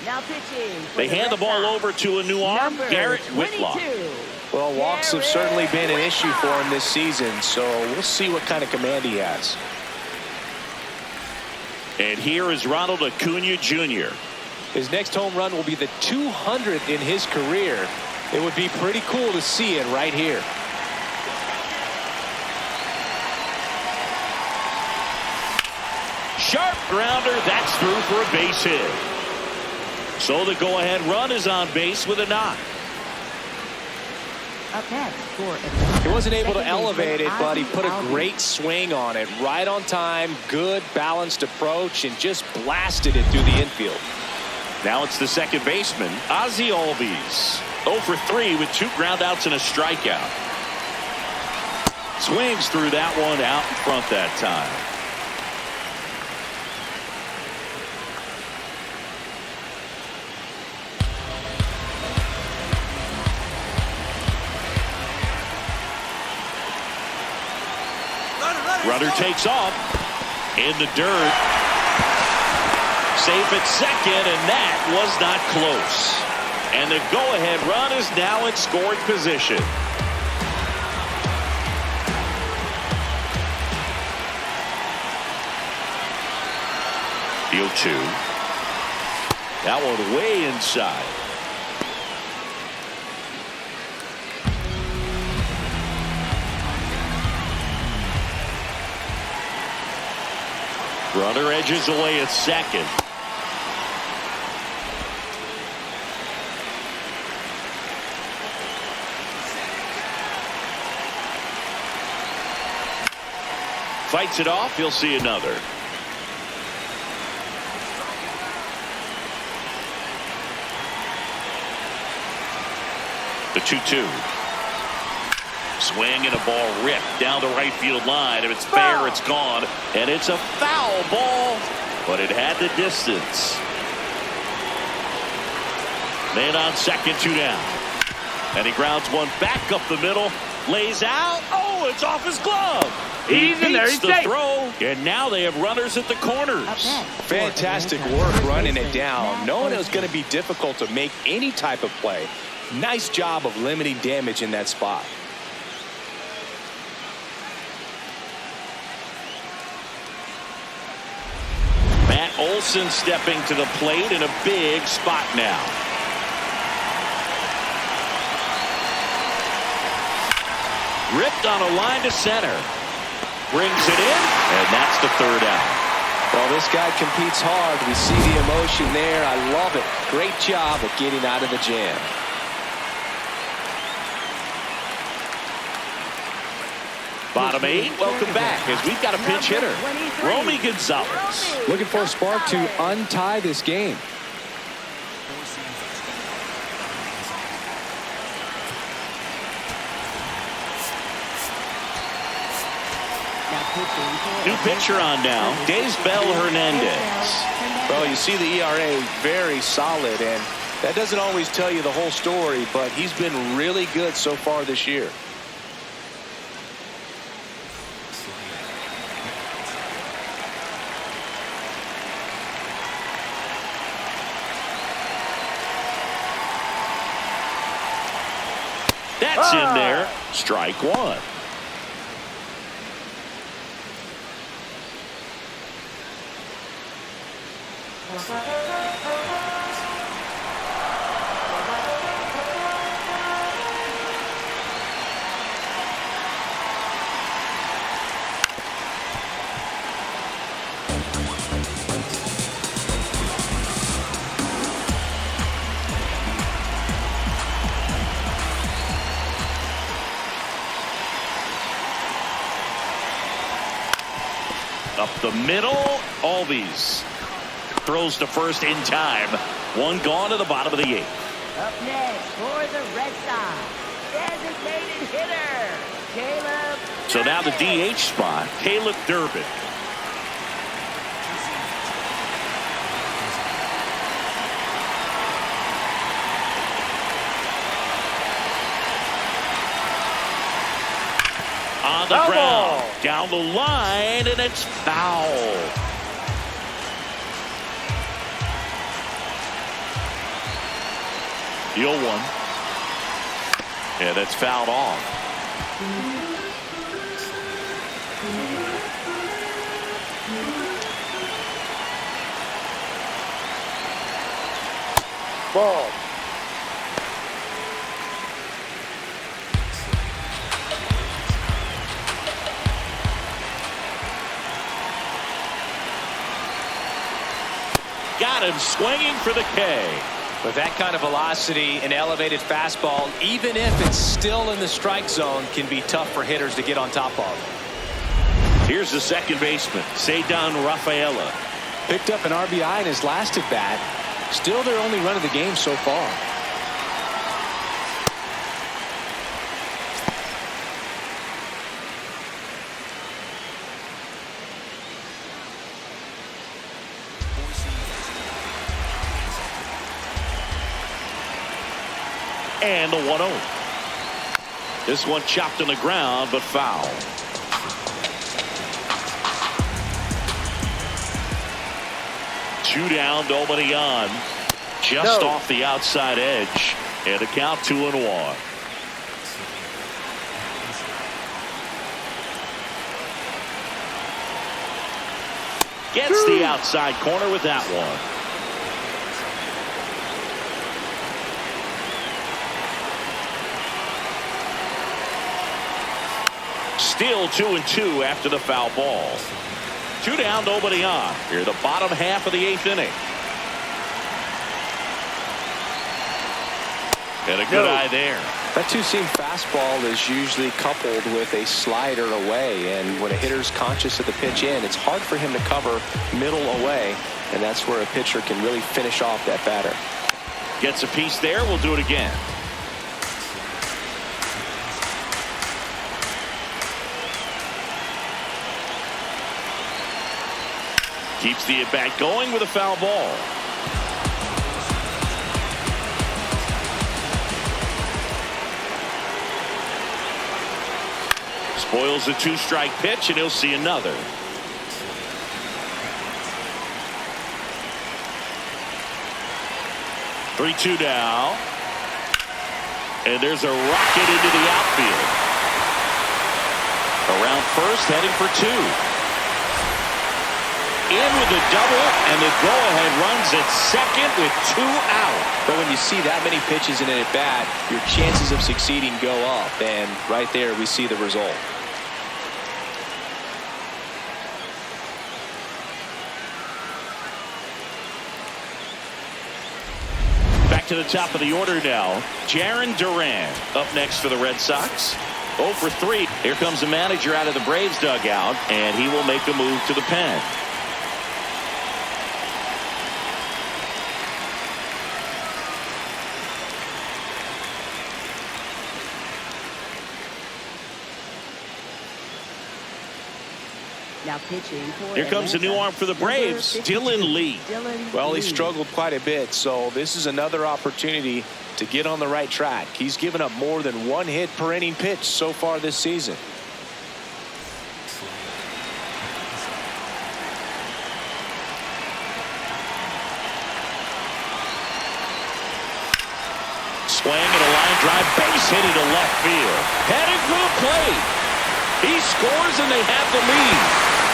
Now pitching. They hand the ball over to a new arm, Garrett Whitlock. Well, walks have certainly been an issue for him this season, so we'll see what kind of command he has. And here is Ronald Acuna Jr. His next home run will be the 200th in his career. It would be pretty cool to see it right here. Sharp grounder, that's through for a base hit. So the go-ahead run is on base with a knock. He wasn't able to elevate it, but he put a great swing on it. Right on time, good balanced approach, and just blasted it through the infield. Now it's the second baseman, Ozzie Albies. 0 for 3 with 2 groundouts and a strikeout. Swings through that one out in front that time. Runner takes off in the dirt. Safe at second, and that was not close. And the go-ahead run is now in scoring position. The 0-2. That one way inside. Runner edges away at second. Fights it off. He'll see another. The 2-2. Swing and a ball ripped down the right field line. If it's fair, it's gone. And it's a foul ball, but it had the distance. Man on second, 2 down. And he grounds one back up the middle. Lays out. Oh, it's off his glove. He beats the throw. And now they have runners at the corners. Fantastic work running it down. Knowing it was going to be difficult to make any type of play. Nice job of limiting damage in that spot. Matt Olson stepping to the plate in a big spot now. Ripped on a line to center. Brings it in, and that's the 3rd out. Well, this guy competes hard. We see the emotion there. I love it. Great job of getting out of the jam. Bottom 8, welcome back as we've got a pinch hitter, Romy Gonzalez. Looking for a spark to untie this game. New pitcher on now, Daysbel Hernandez. Well, you see the ERA very solid, and that doesn't always tell you the whole story, but he's been really good so far this year. That's in there. Strike one. Up the middle, Albies throws to first in time. One gone to the bottom of the eighth. Up next for the Red Sox, designated hitter, Caleb. So now the DH spot, Caleb Durbin. On the ground, down the line, and it's foul. The 0-1. Yeah, that's fouled off. Ball. Got him swinging for the K. With that kind of velocity, an elevated fastball, even if it's still in the strike zone, can be tough for hitters to get on top of. Here's the second baseman, Cedar Rafaela. Picked up an RBI in his last at bat. Still their only run of the game so far. And the 1-0. This one chopped on the ground, but foul. Two down, nobody on. Just off the outside edge. And a count 2-1. Gets the outside corner with that one. Still 2-2 after the foul ball. Two down, nobody on. Here, the bottom half of the eighth inning. And a good eye there. That two-seam fastball is usually coupled with a slider away, and when a hitter's conscious of the pitch in, it's hard for him to cover middle away, and that's where a pitcher can really finish off that batter. Gets a piece there. We'll do it again. Keeps the at-bat going with a foul ball. Spoils the two-strike pitch, and he'll see another. Three-two now. And there's a rocket into the outfield. Around first, heading for two. In with a double, and the go-ahead runs at second with 2 out. But when you see that many pitches in an at-bat, your chances of succeeding go up, and right there we see the result. Back to the top of the order now. Jarren Duran up next for the Red Sox. 0 for 3. Here comes the manager out of the Braves dugout, and he will make a move to the pen. Now pitching for Here comes a new arm for the Braves, Dylan Lee. Well, he struggled quite a bit, so this is another opportunity to get on the right track. He's given up more than 1 hit per inning pitch so far this season. Swing and a line drive base hit into left field. Headed for the plate. He scores and they have the lead.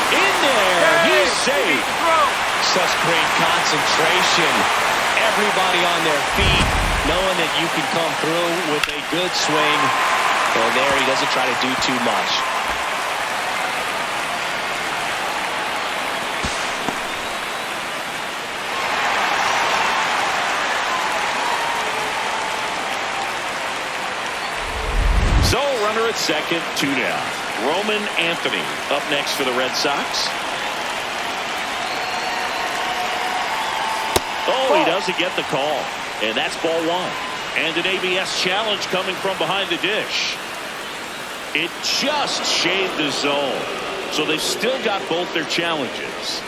In there, he's safe. Such great concentration. Everybody on their feet, knowing that you can come through with a good swing. And there, he doesn't try to do too much. So, runner at second, 2 down. Roman Anthony up next for the Red Sox. Oh, he doesn't get the call. And that's ball 1. And an ABS challenge coming from behind the dish. It just shaved the zone. So they've still got both their challenges.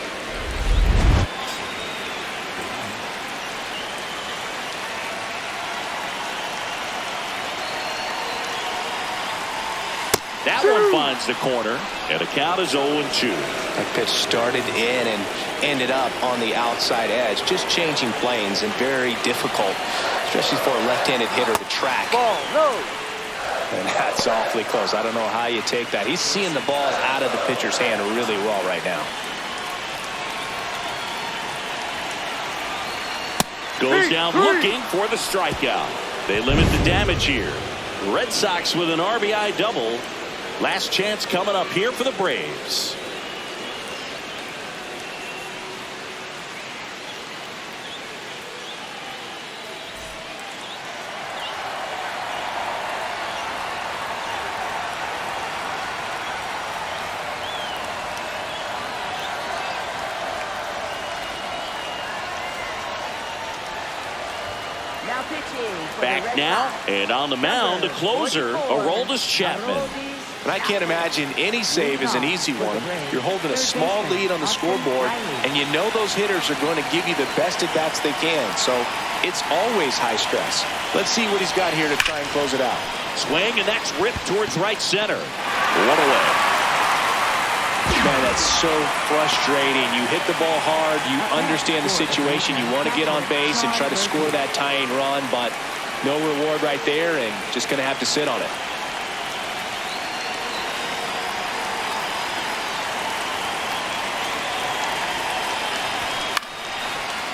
That one finds the corner, and the count is 0-2. That pitch started in and ended up on the outside edge, just changing planes, and very difficult, especially for a left-handed hitter to track. Ball, no. And that's awfully close. I don't know how you take that. He's seeing the ball out of the pitcher's hand really well right now. Goes down looking for the strikeout. They limit the damage here. Red Sox with an RBI double. Last chance coming up here for the Braves. Now pitching for the Back Red now, Sox. and on the mound, the closer, Aroldis Chapman. And I can't imagine any save is an easy one. You're holding a small lead on the scoreboard, and you know those hitters are going to give you the best at-bats they can. So it's always high stress. Let's see what he's got here to try and close it out. Swing, and that's ripped towards right center. 1 away. Man, that's so frustrating. You hit the ball hard. You understand the situation. You want to get on base and try to score that tying run, but no reward right there, and just going to have to sit on it.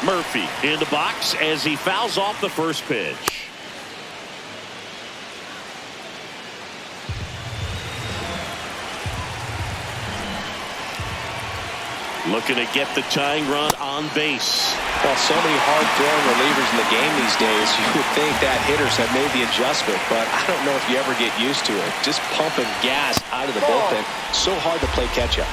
Murphy in the box as he fouls off the first pitch. Looking to get the tying run on base. Well, so many hard-throwing relievers in the game these days, you would think that hitters have made the adjustment, but I don't know if you ever get used to it. Just pumping gas out of the bullpen. So hard to play catch-up.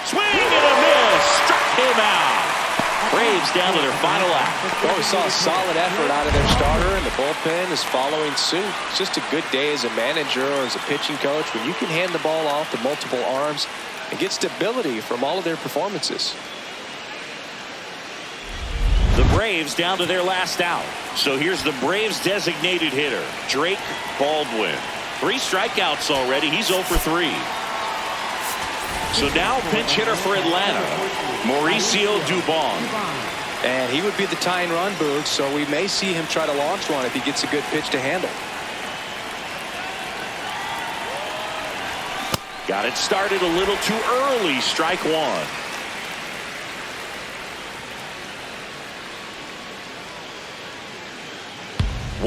Swing and a miss. Struck him out. Braves down to their final out. Well, we saw a solid effort out of their starter, and the bullpen is following suit. It's just a good day as a manager or as a pitching coach when you can hand the ball off to multiple arms and get stability from all of their performances. The Braves down to their last out. So here's the Braves designated hitter, Drake Baldwin. 3 strikeouts already. He's 0 for 3. So now pinch hitter for Atlanta, Mauricio Dubon. And he would be the tying run, Boog, so we may see him try to launch one if he gets a good pitch to handle. Got it started a little too early. Strike 1.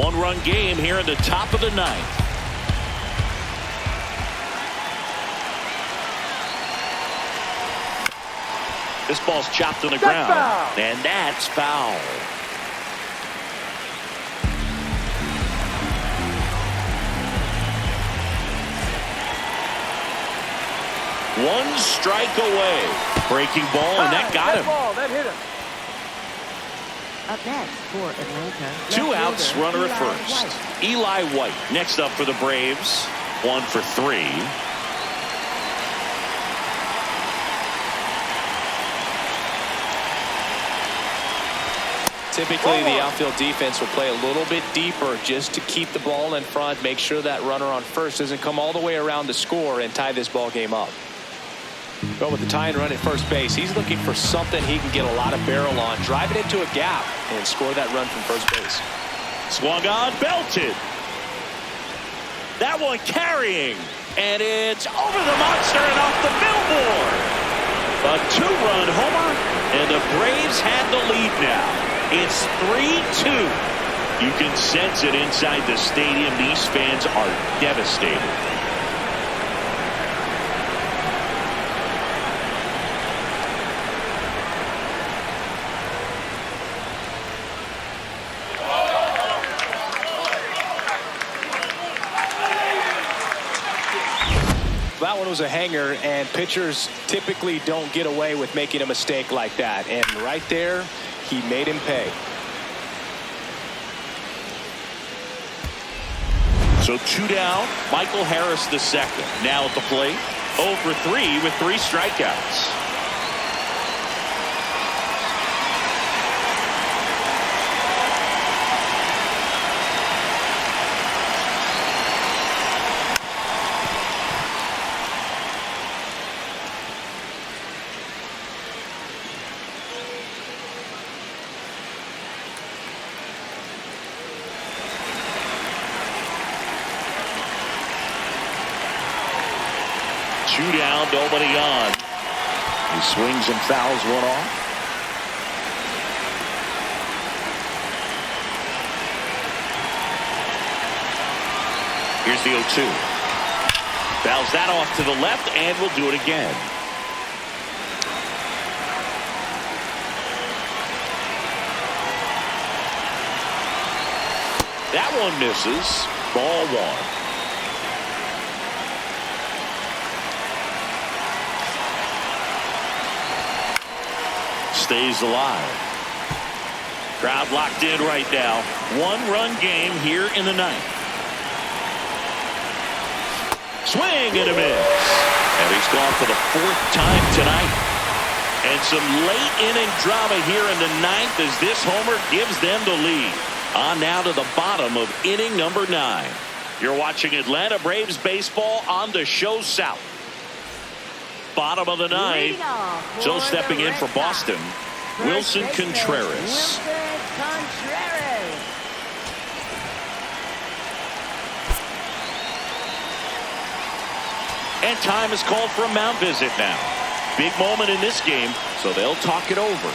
One-run game here in the top of the 9th. This ball's chopped on the ground, and that's foul. One strike away. Breaking ball, and that got him. Ball, that hit him. Up next for Atlanta. 2 outs, runner at first. Eli White next up for the Braves. 1 for 3. Typically, the outfield defense will play a little bit deeper just to keep the ball in front, make sure that runner on first doesn't come all the way around to score and tie this ball game up. Well, with the tying run at first base, he's looking for something he can get a lot of barrel on, drive it into a gap, and score that run from first base. Swung on, belted. That one carrying, and it's over the monster and off the billboard. A two-run homer, and the Braves have the lead now. It's 3-2. You can sense it inside the stadium. These fans are devastated. That one was a hanger, and pitchers typically don't get away with making a mistake like that. And right there, he made him pay. So 2 down, Michael Harris the second. Now at the plate, 0 for 3 with 3 strikeouts. Two down, nobody on. He swings and fouls one off. Here's the 0-2. Fouls that off to the left, and will do it again. That one misses. Ball 1. Stays alive. Crowd locked in right now. 1-run game here in the 9th. Swing and a miss. And he's gone for the 4th time tonight. And some late inning drama here in the 9th as this homer gives them the lead. On now to the bottom of inning number 9. You're watching Atlanta Braves baseball on the Show South. Bottom of the 9th. So stepping in for Boston, Wilson Contreras. And time is called for a mound visit now. Big moment in this game, so they'll talk it over.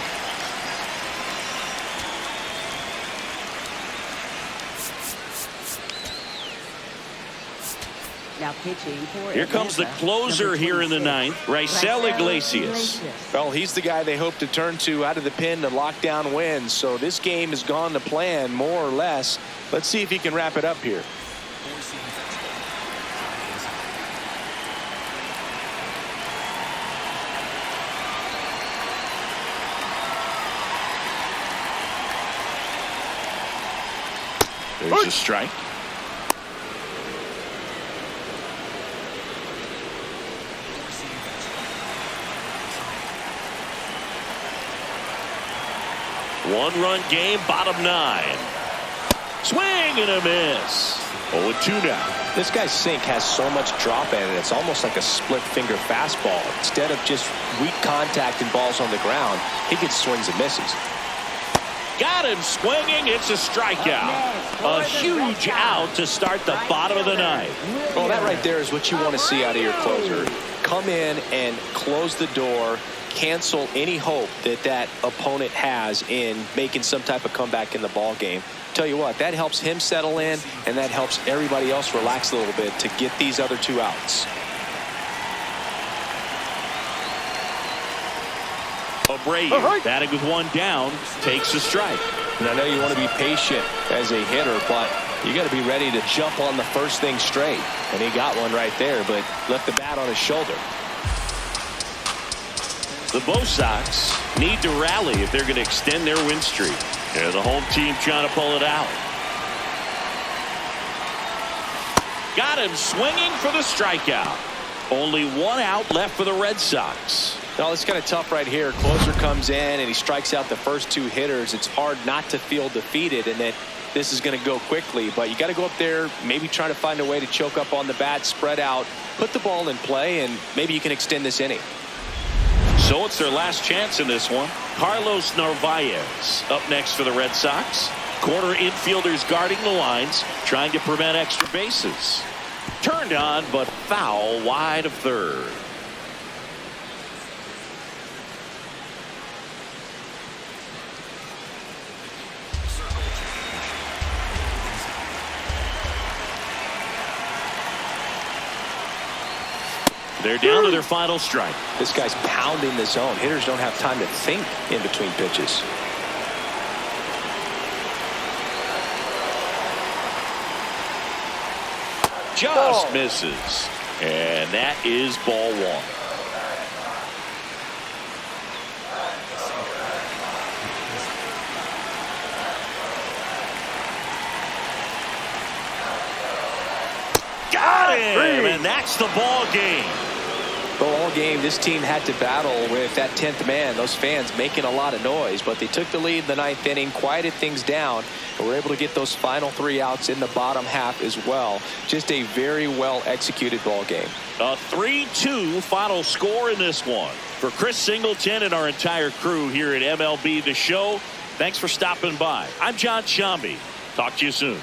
Now pitching for Here comes the closer here in the 9th, Raisel Iglesias. Well, he's the guy they hope to turn to out of the pen to lock down wins. So this game has gone to plan more or less. Let's see if he can wrap it up here. There's a strike. One-run game, bottom 9. Swing and a miss. 0-2 now. This guy's sink has so much drop in it. It's almost like a split finger fastball. Instead of just weak contact and balls on the ground, he gets swings and misses. Got him swinging. It's a strikeout. A huge out to start the bottom of the 9th. Well, that right there is what you want to see out of your closer. Come in and close the door. Cancel any hope that that opponent has in making some type of comeback in the ball game. Tell you what, that helps him settle in, and that helps everybody else relax a little bit to get these other 2 outs. Abreu, batting with 1 down, takes a strike. And I know you want to be patient as a hitter, but you got to be ready to jump on the first thing straight. And he got one right there, but left the bat on his shoulder. The Bo Sox need to rally if they're going to extend their win streak. And the home team trying to pull it out. Got him swinging for the strikeout. Only 1 out left for the Red Sox. Well, it's kind of tough right here. Closer comes in and he strikes out the first 2 hitters. It's hard not to feel defeated and that this is going to go quickly. But you got to go up there, maybe try to find a way to choke up on the bat, spread out, put the ball in play, and maybe you can extend this inning. So it's their last chance in this one. Carlos Narvaez up next for the Red Sox. Corner infielders guarding the lines, trying to prevent extra bases. Turned on, but foul wide of third. They're down to their final strike. This guy's pounding the zone. Hitters don't have time to think in between pitches. Just misses. And that is ball one. Got him, and that's the ball game. Well, all game, this team had to battle with that 10th man. Those fans making a lot of noise, but they took the lead in the 9th inning, quieted things down, and were able to get those final 3 outs in the bottom half as well. Just a very well executed ball game. A 3-2 final score in this one. For Chris Singleton and our entire crew here at MLB The Show, thanks for stopping by. I'm John Shambi. Talk to you soon.